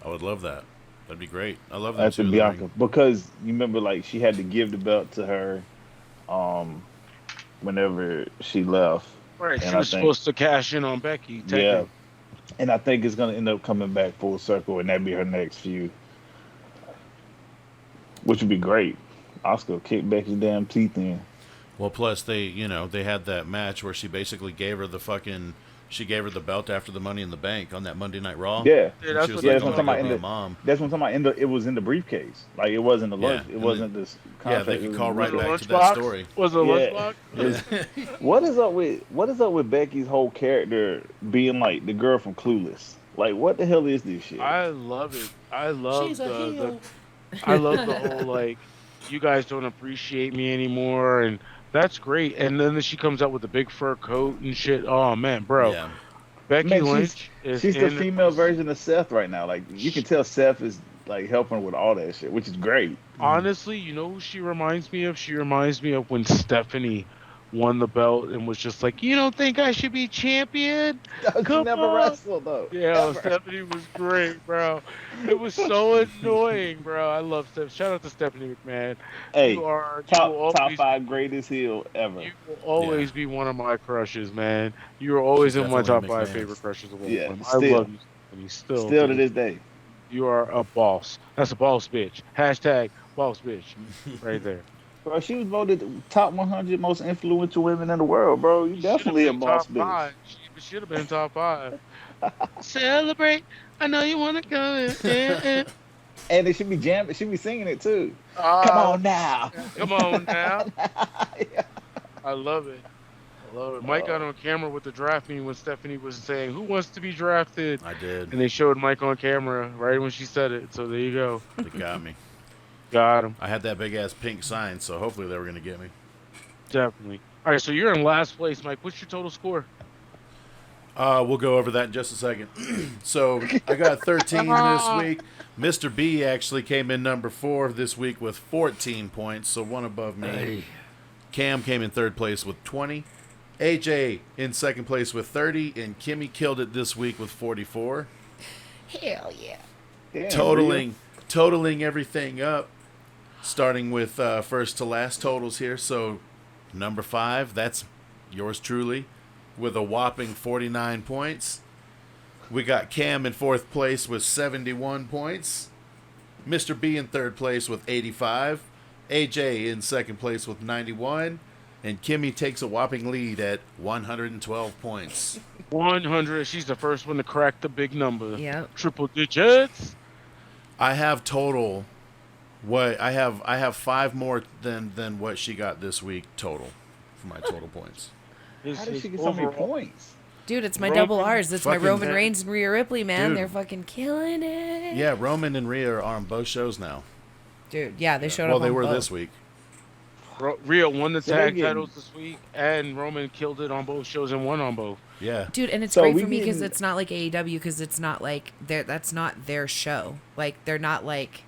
I would love that. That'd be great. I love that after too. Bianca, because you remember like she had to give the belt to her whenever she left. Right, she and I was think- supposed to cash in on Becky. Yeah, technically. and I think it's gonna end up coming back full circle, and that'd be her next feud, which would be great. Asuka will kick Becky's damn teeth in. Well, plus they had that match where she basically gave her the belt after the Money in the Bank on that Monday Night Raw. Yeah, Yeah, And that's she was what- like, that's what "I'm I'm gonna talking go about. be a mom." That's what I'm talking about. It was in the briefcase. Like it wasn't the lunch. Yeah, It and wasn't this. Yeah, Contract. they It could was- call right Was it back to lunchbox? that story. Was it a Yeah. lunchbox? What is up with Becky's whole character being like the girl from Clueless? Like what the hell is this shit? I love it. I love She's a the heel. I love the whole like you guys don't appreciate me anymore, and that's great. And then she comes out with the big fur coat and shit. Oh man, bro, Yeah. Becky Man, Lynch is She's the in- female version of Seth right now. Like you can tell Seth is like helping with all that shit, which is great. Honestly, you know who she reminds me of? She reminds me of when Stephanie won the belt and was just like, you don't think I should be champion? She Come never on. wrestled though. Yeah, Ever. Stephanie was great, bro. It was so annoying, bro. I love Steph. Shout out to Stephanie McMahon. Hey, you will top always, 5 greatest heel ever. You will always be one of my crushes, man. You are always She's in my top definitely 5 McMahon. favorite crushes of all Yeah, time. I still. love you, Stephanie. Still Still to this day. you are a boss. That's a boss bitch. Hashtag boss bitch. Right there. Bro, she was voted top 100 most influential women in the world, bro. You definitely a boss bitch. Five. She should have been top 5. Celebrate. I know you want to go. And they should be jamming. She be singing it too. Come Come on now. Come on now. Yeah. I love it. I love it. Mike got on camera with the draft meeting when Stephanie was saying, who wants to be drafted? I did. And they showed Mike on camera right when she said it. So there you go. They got me. Got him. I had that big ass pink sign, so hopefully they were gonna get me. Definitely. All right, so you're in last place, Mike. What's your total score? We'll go over that in just a second. So I got 13 this week. Mr. B actually came in number 4 this week with 14 points, so one above me. Hey. Cam came in 3rd place with 20. AJ in 2nd place with 30, and Kimmy killed it this week with 44. Hell yeah. Damn, Totaling everything up, starting with first to last totals here. So number 5, that's yours truly, with a whopping 49 points. We got Cam in 4th place with 71 points. Mr. B in 3rd place with 85. AJ in 2nd place with 91. And Kimmy takes a whopping lead at 112 points. 100. She's the first one to crack the big number. Yep. Triple digits. I have total. I have 5 more than what she got this week total for my total points. How did she get so many points? Dude, it's my Roman double R's. It's my fucking- Roman Reigns and Rhea Ripley, man. Dude. They're fucking killing it. Yeah, Roman and Rhea are on both shows now. Dude, yeah, they showed Well, up they on were both. this week. Rhea won the So they're tag getting- titles this week, and Roman killed it on both shows and won on both. Yeah. Dude, and it's So great we for me because getting- it's not like AEW, because it's not like that's not their show. Like, they're not like,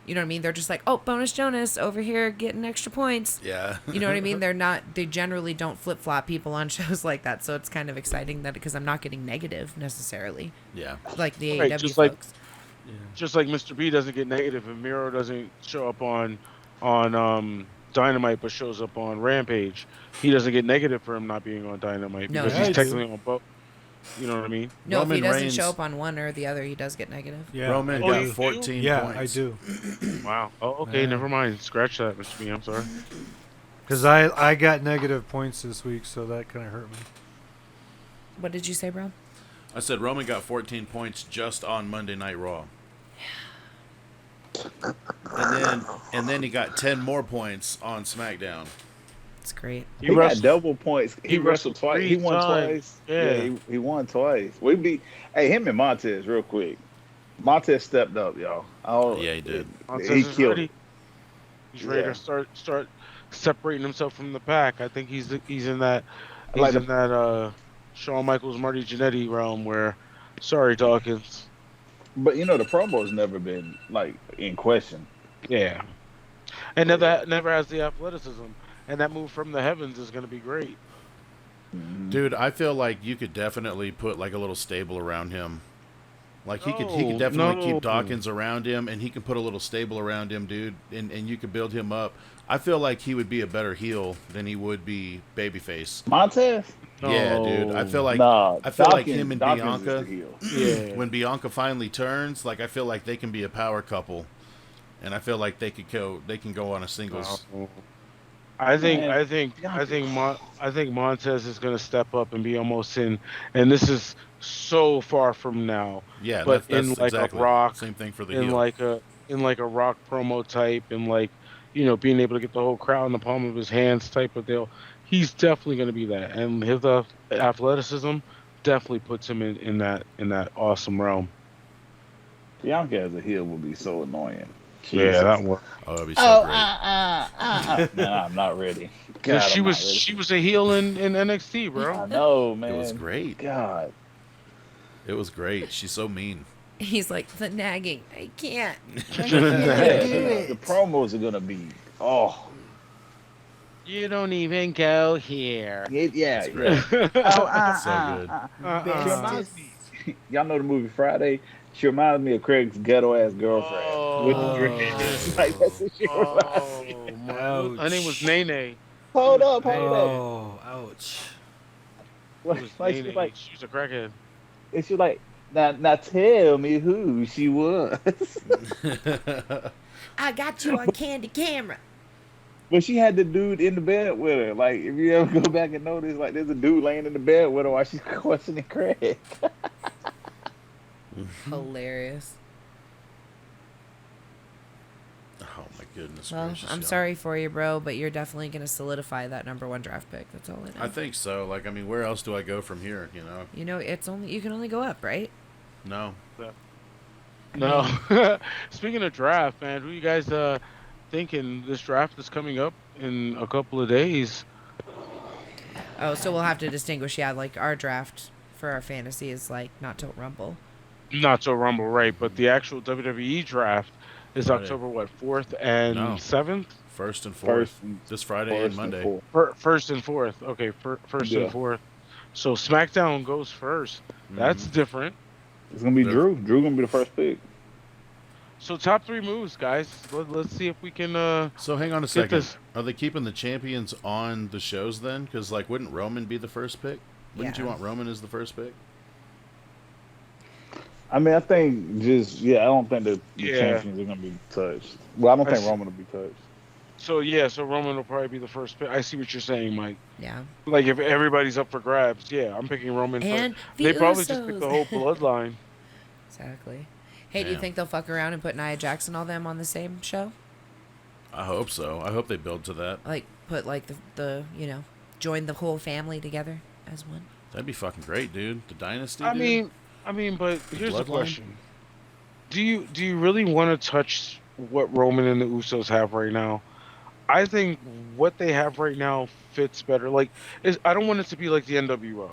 you know what I mean? They're just like, oh, Bonus Jonas over here getting extra points. Yeah. You know what I mean? They generally don't flip flop people on shows like that. So it's kind of exciting that because I'm not getting negative necessarily, Yeah. like the Right, AEW just like- folks. Just like Mr. B doesn't get negative and Miro doesn't show up on Dynamite but shows up on Rampage. He doesn't get negative for him not being on Dynamite No, because he he's does. technically on both. You know what I mean? No, if Roman he doesn't Reigns- show up on one or the other, he does get negative. Yeah. Roman Oh, got you do? 14 Yeah, points. I do. Wow. Oh, okay. Yeah. Never mind. Scratch that, Mr. B. I'm sorry. Because I got negative points this week, so that kind of hurt me. What did you say, bro? I said Roman got 14 points just on Monday Night Raw. And then he got 10 more points on SmackDown. It's great. He got double points. He wrestled twice. three He won times. twice. Yeah. he won twice. Hey, him and Montez, real quick. Montez stepped up, y'all. Yeah, he did. Montez He is killed ready. it. He's ready Yeah. to start separating himself from the pack. I think he's in that Like Shawn Michaels, Marty Jannetty realm where, sorry Dawkins. But you know, the promo's never been like in question. Yeah. And never has the athleticism. And that move from the heavens is going to be great. Dude, I feel like you could definitely put like a little stable around him. Like he could definitely keep Dawkins around him, and he can put a little stable around him, dude, and you could build him up. I feel like he would be a better heel than he would be babyface. Montez? Yeah, dude. I feel like Dawkins, him and Dawkins is Bianca. the heel. Yeah. When Bianca finally turns, like I feel like they can be a power couple, and I feel like they can go on a singles. I think Man, Montez is going to step up and be almost in, and this is so far from now. Yeah, But that's in like exactly a Rock, same thing for the in heel. like a Rock promo type, and like, you know, being able to get the whole crowd in the palm of his hands type of deal. He's definitely going to be that, and his athleticism definitely puts him in that awesome realm. Bianca as a heel would be so annoying. Yeah, that one. Oh, that'd be so great. Nah, I'm not ready. Yeah, God, she I'm was not ready. she was a heel in NXT, I bro. know, man. It was great. God. It was great. She's so mean. He's like, the nagging. I can't. The promos are gonna be You don't even go here. yeah. great. So good. She reminds me- Y'all know the movie Friday? She reminds me of Craig's ghetto ass girlfriend with the dreads. Like that's what she reminds me. Oh, my. Ouch. Her name was Nene. Hold up. Oh, ouch. It was Like Nene. she's like, She was a crackhead. and she's like, now tell me who she was. I got you on candy camera. But she had the dude in the bed with her. Like, if you ever go back and notice, like, there's a dude laying in the bed with her while she's questioning Craig. Hilarious. Oh my goodness Well, gracious! I'm y'all. sorry for you, bro, but you're definitely going to solidify that #1 draft pick. That's all I know. I think so. Like, I mean, where else do I go from here? You know? You know, you can only go up, right? No. No. Speaking of draft, man, who you guys thinking this draft is coming up in a couple of days? Oh, so we'll have to distinguish, yeah, like our draft for our fantasy is like not till Rumble. Not till Rumble, right? But the actual WWE draft is Friday. October 4th and No. 7th. First and First fourth. and- This Friday First and Monday. fourth. First and 4th. Okay, first Yeah. and 4th. So SmackDown goes first. That's different. It's gonna be Yeah. Drew. Drew gonna be the first pick. So top 3 moves, guys. Let's see if we can. So hang on a Get second. this. Are they keeping the champions on the shows then? Because like, wouldn't Roman be the first pick? Wouldn't you Yeah. want Roman as the first pick? I mean, I think I don't think the Yeah. champions are gonna be touched. Well, I don't I think see. Roman will be touched. So Roman will probably be the first pick. I see what you're saying, Mike. Yeah. Like if everybody's up for grabs, yeah, I'm picking Roman. And first. the They probably just pick Usos. the whole bloodline. Exactly. Hey, do you Damn. think they'll fuck around and put Nia Jax and all them on the same show? I hope so. I hope they build to that. Like put like the join the whole family together as one. That'd be fucking great, dude. The dynasty. I dude. mean, but here's the bloodline? question: Do you really want to touch what Roman and the Usos have right now? I think what they have right now fits better. Like, I don't want it to be like the NWO,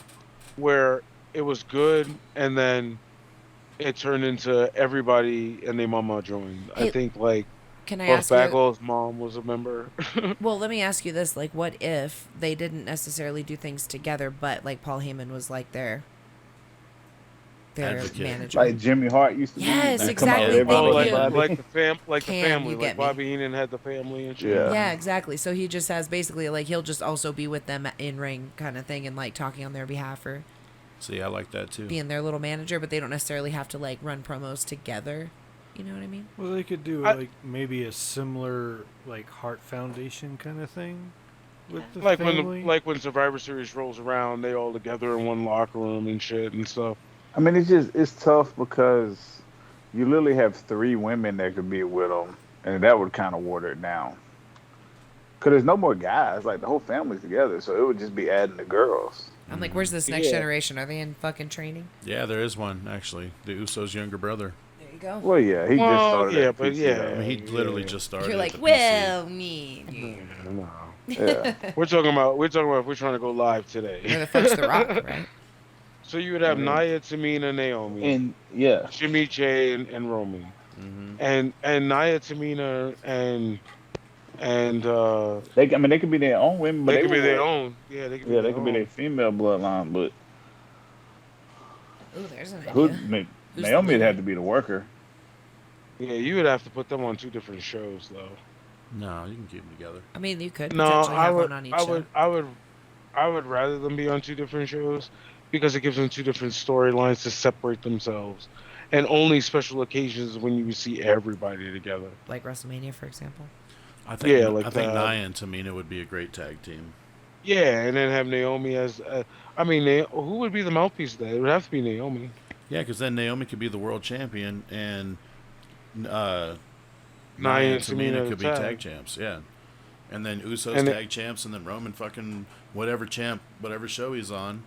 where it was good and then it turned into everybody and their mama joined. I Hey, think like Can I Buff ask you? Bagwell's mom was a member. Well, let me ask you this: like, what if they didn't necessarily do things together, but like Paul Heyman was like their Advocate. manager? Like Jimmy Hart used to be. Yes, Like, come on, exactly. everybody, Oh, Thank you. like the Can family, you like get me? Bobby Heenan had the family and shit. Yeah. Yeah, exactly. So he just has basically like he'll just also be with them in ring kind of thing and like talking on their behalf or See, I like that too. being their little manager, but they don't necessarily have to like run promos together. You know what I mean? Well, they could do like maybe a similar like Heart Foundation kind of thing with the Like family. when Survivor Series rolls around, they all together in one locker room and shit and stuff. I mean, it's tough because you literally have 3 women that could be with them, and that would kind of water it down. Because there's no more guys. Like, the whole family's together, so it would just be adding the girls. I'm like, where's this next Yeah. generation? Are they in fucking training? Yeah, there is one actually. The Usos' younger brother. There you go. Well, yeah, he just Well, started yeah, at but PCO. yeah. I mean, he literally just started. You're at like, the PC. well, me. No. Yeah. We're talking about if we're trying to go live You're today. the first The Rock, right? So you would have Mhm. Nia, Tamina, Naomi, And, yeah. Jimmy J, and Roman, Mhm. and Nia, Tamina, and They could be their own women, but they could be would- their own. Yeah, they could be Yeah, their they could be own. their female bloodline, but Ooh, there's an idea. who, Who's Naomi the would leader? have to be the worker. Yeah, you would have to put them on 2 different shows though. No, you can keep them together. I mean, you could No, potentially I have would, one on each I show. would, I would, I would rather them be on 2 different shows because it gives them 2 different storylines to separate themselves, and only special occasions when you see everybody together. Like WrestleMania, for example. I think. Yeah, like I think that. Nia and Tamina would be a great tag team. Yeah, and then have Naomi as, I mean, who would be the mouthpiece there? It would have to be Naomi. Yeah, because then Naomi could be the world champion and Nia and Tamina the could be tag champs. Yeah, and then Usos And tag champs, and then Roman fucking whatever champ, whatever show he's on.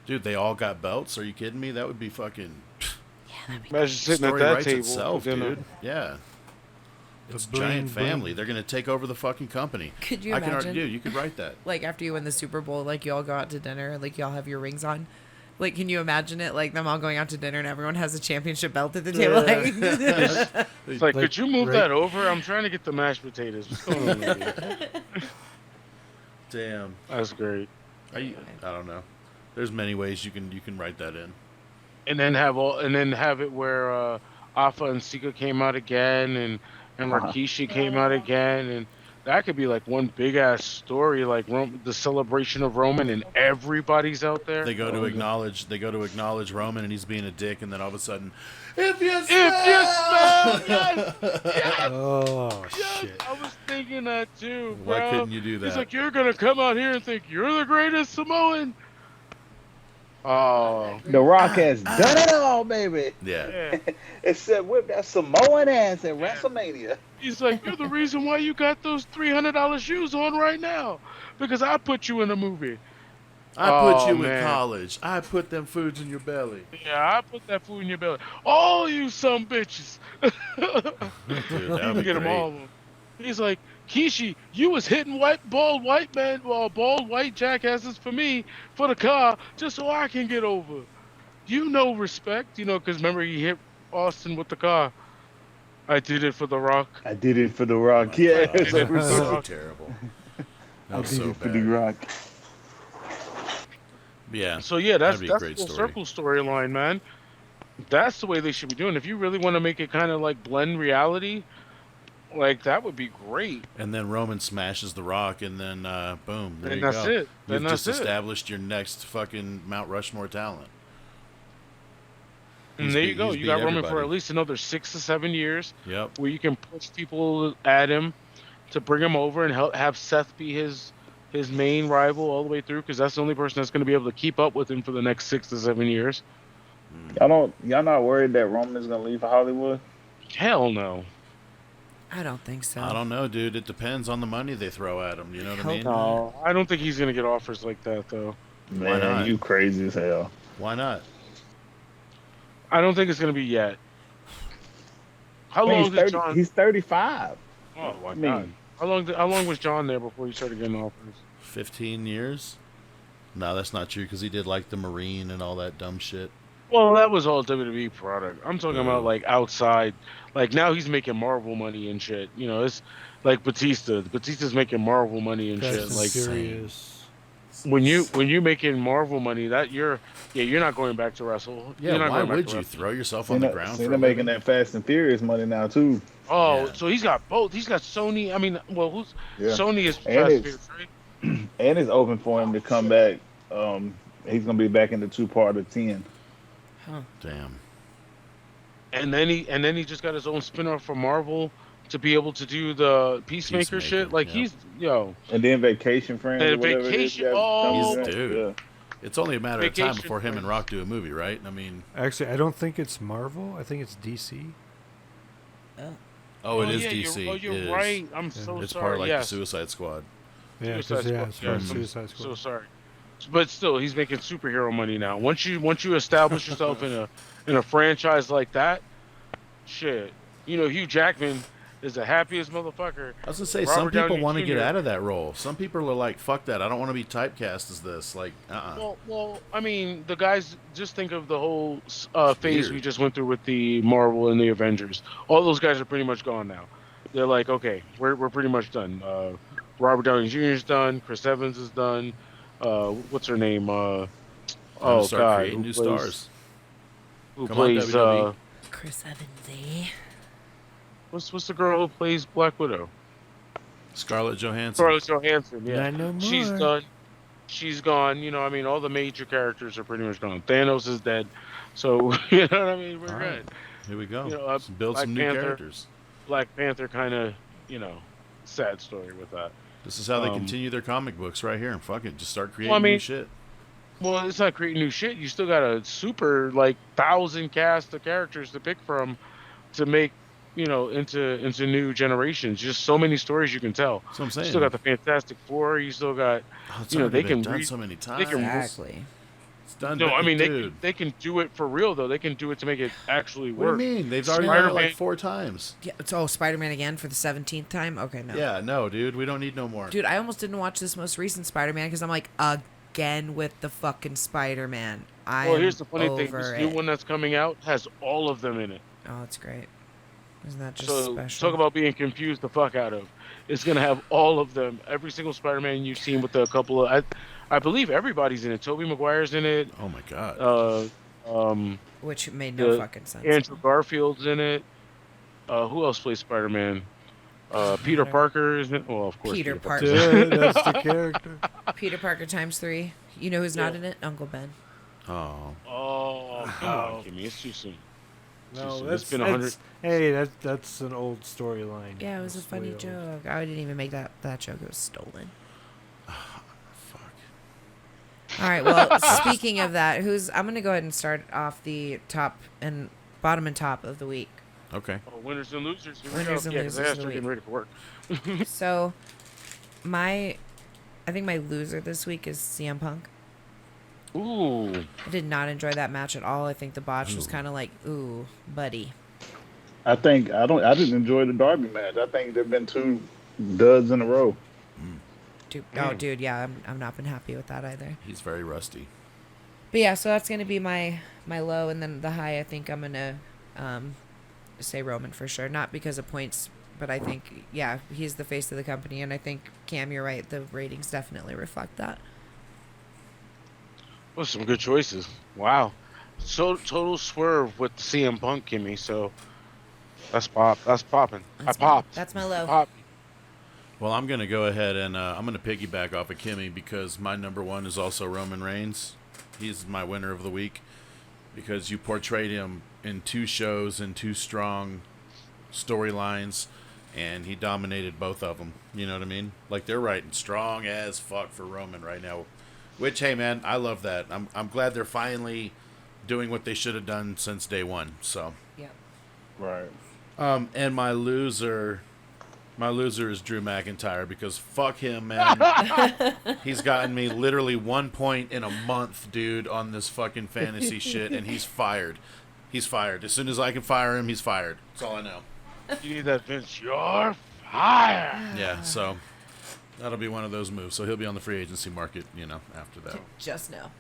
Dude, they all got belts. Are you kidding me? That would be fucking Imagine sitting at story that writes table itself, for dinner. dude. Yeah. It's a bling, giant bling. family. They're gonna take over the fucking company. Could you I can imagine? argue. You could write that. Like after you win the Super Bowl, like you all go out to dinner, like you all have your rings on. Like, can you imagine it? Like them all going out to dinner and everyone has a championship belt at the table. Like, It's like, Like, could you move right- that over? I'm trying to get the mashed potatoes. What's going on with you? Damn. That's great. I don't know. There's many ways you can write that in. And then have it where Alpha and Sika came out again, and Rikishi came out again, and that could be like one big ass story, like the celebration of Roman, and everybody's out there. They go to acknowledge Roman and he's being a dick, and then all of a sudden, if you smell, yes, yes, Oh yes, shit! I was thinking that too, bro. Why couldn't you do that? He's like, you're gonna come out here and think you're the greatest Samoan. Oh, The Rock has done it all, baby. yeah. yeah. Except whip that Samoan ass at WrestleMania. He's like, you're the reason why you got those $300 shoes on right now, because I put you in a movie. I put Oh, you man. in college. I put them foods in your belly. Yeah, I put that food in your belly. All you some bitches. Dude, that would be Get them great. all. He's like, Kishi, you was hitting bald white jackasses for me for the car just so I can get over. You know respect, because remember he hit Austin with the car. I did it for The Rock. I did it for The Rock. God, Yeah, that so was so terrible. That I was did so it for The bad. Rock. Yeah. So yeah, that's that'd be the a great full story. circle storyline, man. That's the way they should be doing. If you really want to make it kind of like blend reality, like that would be great. And then Roman smashes The Rock, and then boom, there And you that's go. it. You've Then just that's it. established your next fucking Mount Rushmore talent. And He's there beat- you go. he's You got beat Roman for everybody. at least another 6 to 7 years, Yep. where you can push people at him to bring him over and have Seth be his main rival all the way through, because that's the only person that's going to be able to keep up with him for the next 6 to 7 years. Y'all not worried that Roman is gonna leave for Hollywood? Hell no. I don't think so. I don't know, dude. It depends on the money they throw at him. You know what I mean? No, I don't think he's going to get offers like that, though. Man, not? you crazy as hell. Why not? I don't think it's going to be yet. How Man, long he's did 30, John? he's 35. Oh my I mean- God! How long was John there before he started getting offers? 15 years? No, that's not true, because he did like the Marine and all that dumb shit. Well, that was all WWE product. I'm talking about Oh. like outside. Like now he's making Marvel money and shit. It's like Batista. Batista's making Marvel money and Fast shit. and Like Furious. when you making Marvel money, that you're not going back to wrestle. Yeah, You're not why going back would to you wrestle. throw yourself on the Cena, ground Cena for a making living? that Fast and Furious money now too. Oh, Yeah. so he's got both. He's got Sony. I mean, well, who's Yeah. Sony is And Fast and it's- Furious, right? And it's open for him to come back. He's gonna be back in the 2-part of 10. Damn. And then he just got his own spin-off for Marvel to be able to do the Peacemaker shit. Like yeah. And then Vacation Friends. And or whatever Vacation- it is, oh. He's- dude. Yeah. It's only a matter of time Vacation before him and Friends. Rock do a movie, right? I mean, Actually, I don't think it's Marvel. I think it's DC. oh, it is yeah, DC. You're It is. right. I'm so It's sorry. part of like yes. the Suicide Squad. Yeah, Suicide because Squad. it's Yeah, from I'm Suicide So Squad. sorry. But still, he's making superhero money now. Once you establish yourself in a franchise like that, shit. Hugh Jackman is the happiest motherfucker. I was gonna say, Robert some people Downey want to get Jr. out of that role. Some people are like, "Fuck that! I don't want to be typecast as this." Like, Well, I mean, the guys, just think of the whole phase Weird. we just went through with the Marvel and the Avengers. All those guys are pretty much gone now. They're like, okay, we're pretty much done. Robert Downey Jr. is done. Chris Evans is done. What's her name? Time Oh to start God, creating new stars. Who Come on, plays? WWE. Chris Evans. What's the girl who plays Black Widow? Scarlett Johansson. Scarlett Johansson. Yeah, Not no she's more. done. She's gone. I mean, all the major characters are pretty much gone. Thanos is dead. So you know what I mean. We're All right. good. Here we go. Let's Build Black some new Panther. characters. Black Panther kind of, sad story with that. This is how they Um, continue their comic books right here. And fuck it, just start creating Well, I mean- new shit. Well, it's not creating new shit. You still got a super 1,000 cast of characters to pick from to make, into new generations. Just so many stories you can tell. That's what I'm You saying. still got the Fantastic Four. You still got. Oh, it's they already been can done read- so many they times. can- Exactly. It's done. No, I mean dude. they can do it for real though. They can do it to make it actually What do work. you mean? They've already done it Spider-Man- like 4 times. Yeah. Oh, Spider-Man again for the 17th time? Okay, no. Yeah, no, dude. We don't need no more. Dude, I almost didn't watch this most recent Spider-Man because I'm like, again with the fucking Spider-Man. Well, here's the funny over thing: this it. new one that's coming out has all of them in it. Oh, that's great. Isn't that just So special? talk about being confused the fuck out of. It's gonna have all of them. Every single Spider-Man you've seen with a couple of. I believe everybody's in it. Tobey Maguire's in it. Oh my god. Which made no the fucking sense. Andrew Garfield's in it. Who else plays Spider-Man? Peter Parker is in it. Well, of course. Peter Parker. Dude, that's the character. Peter Parker times 3. You know who's not Yeah. in it? Uncle Ben. Oh. Oh, come on, Kimmy. It's too soon. No, It's that's been 100. Hey, that's an old storyline. Yeah, it was a It's funny way old. joke. I didn't even make that joke. It was stolen. Fuck. All right. Well, speaking of that, I'm going to go ahead and start off the top and bottom and top of the week. Okay. Oh, winners and losers. Here we Winners go. and Yeah, 'cause I losers gotta of the start getting ready for work. So, I think my loser this week is CM Punk. Ooh. I did not enjoy that match at all. I think the botch was Ooh. kind of like, ooh, buddy. I think I didn't enjoy the Darby match. I think there've been two duds in a row. Dude, yeah, I'm not been happy with that either. He's very rusty. But yeah, so that's gonna be my low, and then the high. I think I'm gonna say Roman for sure, not because of points, but I think he's the face of the company, and I think Cam, you're right. The ratings definitely reflect that. Well, some good choices. Wow. So total swerve with CM Punk, Kimmy. So that's popping. I popped. That's my low. Pop. Well, I'm going to go ahead and I'm going to piggyback off of Kimmy because my number one is also Roman Reigns. He's my winner of the week because you portrayed him in 2 shows and 2 strong storylines, and he dominated both of them. You know what I mean? Like, they're writing strong as fuck for Roman right now. Which, hey, man, I love that. I'm glad they're finally doing what they should have done since day one. So, Yep. Right. and my loser is Drew McIntyre because fuck him, man. He's gotten me literally 1 point in a month, dude, on this fucking fantasy shit, and he's fired. He's fired. As soon as I can fire him, he's fired. That's all I know. You need that, Vince. You're fired. Yeah, so that'll be one of those moves. So he'll be on the free agency market, after that. Just now.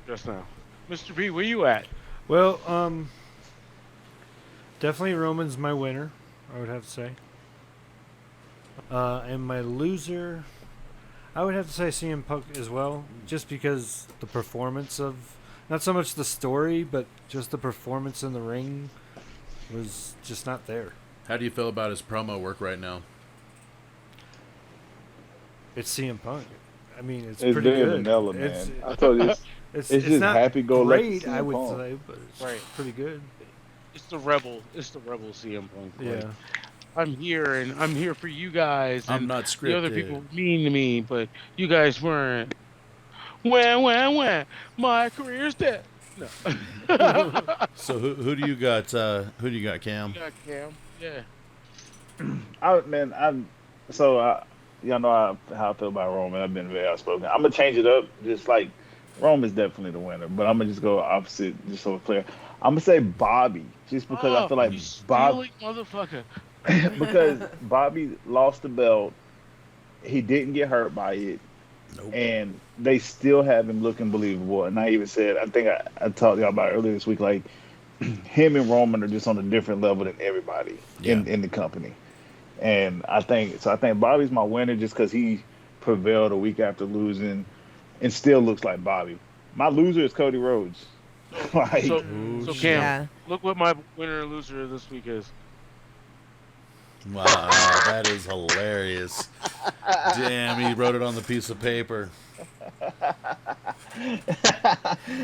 Just now. Mr. B, where you at? Well, definitely Roman's my winner, I would have to say. And my loser, I would have to say CM Punk as well, just because the performance of, not so much the story, but just the performance in the ring was just not there. How do you feel about his promo work right now? It's CM Punk. I mean, it's It's pretty very good. vanilla, man. It's, I told you, it's just not happy-go-lucky great, I CM would Punk. say, but it's Right. pretty good. It's the rebel CM Punk. Like, Yeah. I'm here, and I'm here for you guys. I'm And not the other scripted. people were mean to me, but you guys weren't. When, my career's dead. No. So who do you got? Who do you got, Cam? Yeah, Cam. Yeah. Y'all know how I feel about Roman. I've been very outspoken. I'm gonna change it up. Just like Roman's definitely the winner, but I'm gonna just go opposite, just so it's clear. I'm gonna say Bobby, just because I feel like you Bobby, stealing motherfucker. because Bobby lost the belt, he didn't get hurt by it, Nope. and they still have him looking believable. And I even said, I think I talked to y'all about it earlier this week, like him and Roman are just on a different level than everybody in the company. And I think Bobby's my winner just because he prevailed a week after losing and still looks like Bobby. My loser is Cody Rhodes. Like, So Cam, Yeah. look what my winner and loser this week is. Wow, that is hilarious. Damn, he wrote it on the piece of paper.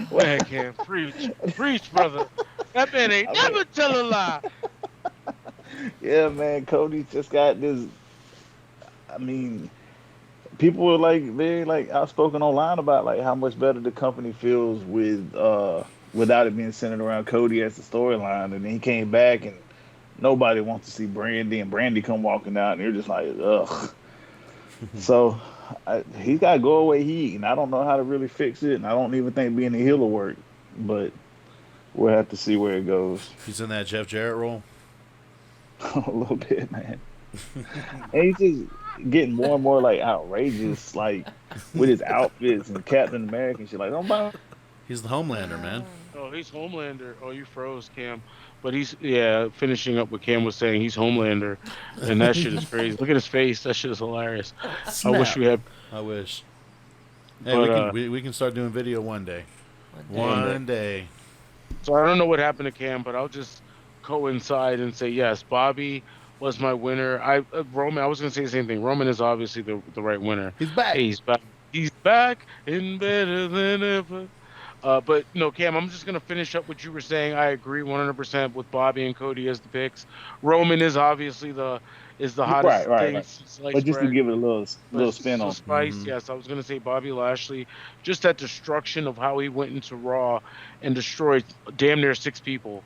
Go ahead, Cam. Preach, brother. That man ain't never tell a lie. yeah, man, Cody's just got this. I mean, people were like very like outspoken online about like how much better the company feels with without it being centered around Cody as the storyline. And then he came back and nobody wants to see Brandy, and Brandy come walking out, and you're just like, ugh. So he's got to go away heat, and I don't know how to really fix it, and I don't even think being a heel will work, but we'll have to see where it goes. He's in that Jeff Jarrett role. A little bit, man. And he's just getting more and more like outrageous, like with his outfits and Captain America and shit. Like, don't buy. He's the Homelander, man. Oh, he's Homelander. Oh, you froze, Cam. But he's, finishing up what Cam was saying. He's Homelander. And that shit is crazy. Look at his face. That shit is hilarious. I wish we had. I wish. Hey, But, we can start doing video one day. One day. So I don't know what happened to Cam, but I'll just coincide and say, yes, Bobby was my winner. Roman, I was going to say the same thing. Roman is obviously the right winner. He's back. Hey, he's back. He's back and better than ever. But no, Cam, I'm just gonna finish up what you were saying. I agree 100% with Bobby and Cody as the picks. Roman is obviously the hottest thing. Right. Since But just to give it a little spin on. spice, Mhm. yes, I was gonna say Bobby Lashley. Just that destruction of how he went into Raw and destroyed damn near 6 people,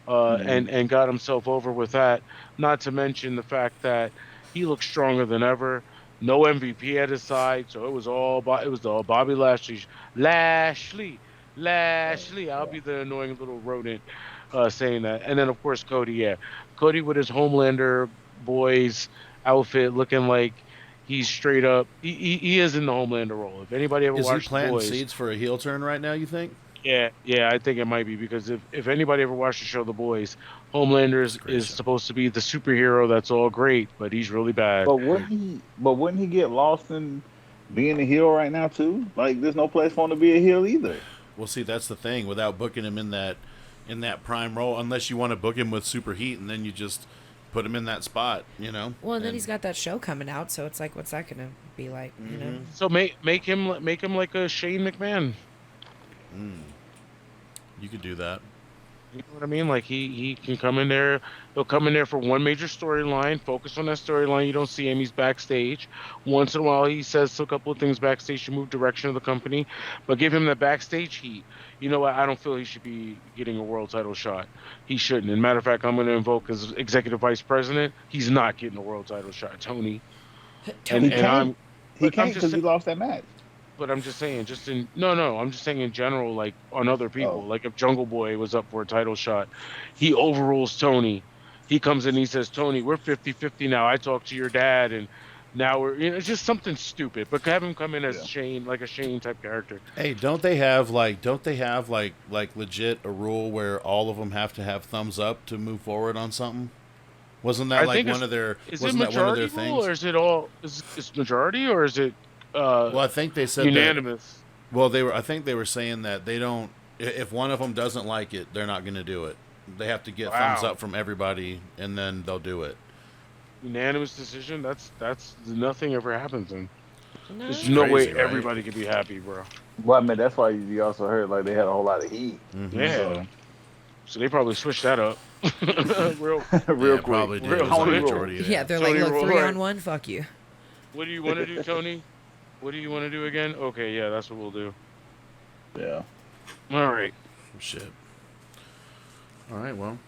and got himself over with that. Not to mention the fact that he looks stronger than ever. No MVP at his side, so it was all Bobby Lashley. Lashley, I'll be the annoying little rodent. saying that. And then of course Cody, yeah, Cody with his Homelander boys outfit, looking like he's straight up. He is in the Homelander role. If anybody ever Is he watched the planting boys, seeds for a heel turn right now, you think? yeah, I think it might be because if anybody ever watched the show The Boys, Homelander It's a great is show. supposed to be the superhero that's all great, but he's really bad. But wouldn't he get lost in being a heel right now too? Like, there's no place for him to be a heel either. Well, see, that's the thing. Without booking him in that prime role, unless you want to book him with super heat, and then you just put him in that spot, you know. Well, and then And- he's got that show coming out, so it's like, what's that gonna be like? You know. So make him like a Shane McMahon. You could do that. You know what I mean? Like he can come in there. He'll come in there for one major storyline, focus on that storyline. You don't see him. He's backstage. Once in a while, he says a couple of things backstage to move direction of the company, but give him the backstage heat. You know what? I don't feel he should be getting a world title shot. He shouldn't. And matter of fact, I'm going to invoke as executive vice president. He's not getting a world title shot, Tony. He And can't I'm because just he lost that match. But I'm just saying, I'm just saying in general, like on other people, Oh. like if Jungle Boy was up for a title shot, he overrules Tony. He comes in and he says, Tony, we're 50-50 now. I talked to your dad and now it's just something stupid. But have him come in as Yeah. Shane, like a Shane type character. Hey, don't they have like legit a rule where all of them have to have thumbs up to move forward on something? Wasn't that I like think one of their Is it wasn't that one of majority their rule things? or is it all, is majority or is it Well, I think they said that, unanimous? well, I think they were saying that they don't. If one of them doesn't like it, they're not going to do it. They have to get thumbs Wow. up from everybody, and then they'll do it. Unanimous decision? That's nothing ever happens in. No. There's no way Crazy, right? everybody can be happy, bro. Well, I mean, that's why you also heard like they had a whole lot of heat. Yeah. So they probably switched that up. Real. Real Yeah, quick. probably did. Real It was like quick. majority of Yeah, that. they're Tony like, look, Roy. 3-on-1, fuck you. What do you want to do, Tony? What do you want to do again? Okay, yeah, that's what we'll do. Yeah. All right. Shit. All right, well,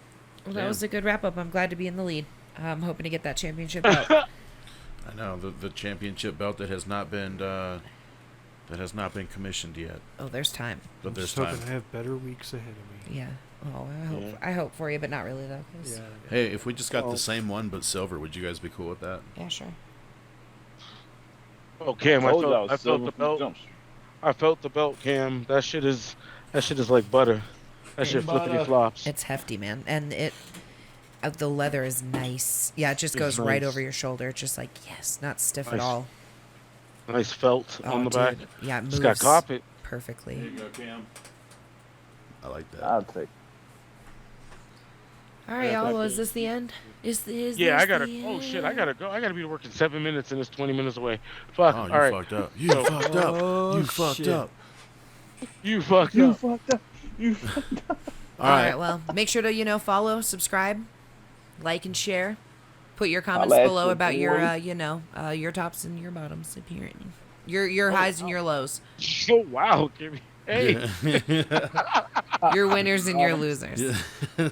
Well, that Damn. was a good wrap up. I'm glad to be in the lead. I'm hoping to get that championship belt. I know the championship belt that has not been commissioned yet, Oh, there's time. but I'm there's just time. hoping I have better weeks ahead of me. Yeah. Oh, Yeah. I hope for you, but not really though. 'cause- Yeah. Hey, if we just got Well- the same one but silver, would you guys be cool with that? Yeah, sure. Oh, Cam, I Told y'all, felt silver the from belt. Jump Street. I felt the belt, Cam. That shit is like butter. That shit flippity flops. It's hefty, man, and the leather is nice. Yeah, it just It's goes right nice. over your shoulder. It's just like yes, not stiff at Nice. all. Nice felt on the dude. back. Yeah, it moves It's got carpet. perfectly. go, Cam. I like that. I'll take. All right, Yeah, y'all. that Well, is is- this the end? Is Yeah, this I gotta. the Oh shit, I end? gotta go. I gotta be to work in 7 minutes, and it's 20 minutes away. Fuck. Oh, you all right. fucked up. You So- fucked up. Oh, You fucked shit. up. You fucked You up. fucked up. You fucked up. All right. Well, make sure to follow, subscribe, like, and share. Put your comments Holla at below your about your boy. your tops and your bottoms apparently. Your highs and your lows. Oh wow, Kimmy. Hey. Your winners and your losers. The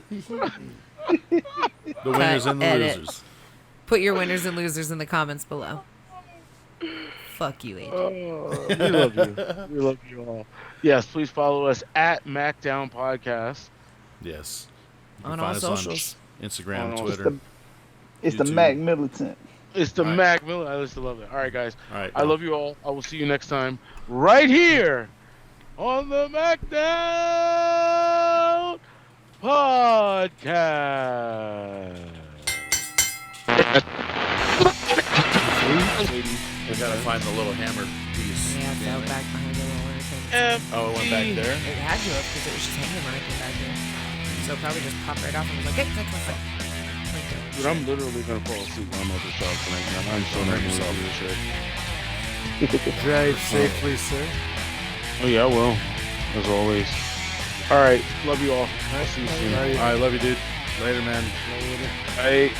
winners and the edit. losers. Put your winners and losers in the comments below. Fuck you, AJ. Oh, we love you. We love you all. Yes, please follow us at MACKDOwn Podcast. Yes. You can On find all us socials. Instagram, On all- Twitter. It's the YouTube. Mac Militant. It's the All right. Mac Miller. I just love it. All right, guys. All right. I love you all. I will see you next time right here on the MACKDOWN Podcast. We gotta find the little hammer piece. Yeah, it fell Damn it. back behind the little thing. Oh, it went back there. It had to have because it was just hanging when I came back here. So it probably just popped right off and was like, hey, that's my foot. Dude, I'm literally gonna fall asleep when I'm at this job tonight. Man. I'm so nervous about this shit. Drive safely, sir. Oh yeah, I will. As always. All right, love you all. I'll see you soon. All right. All right, love you, dude. Later, man. Bye.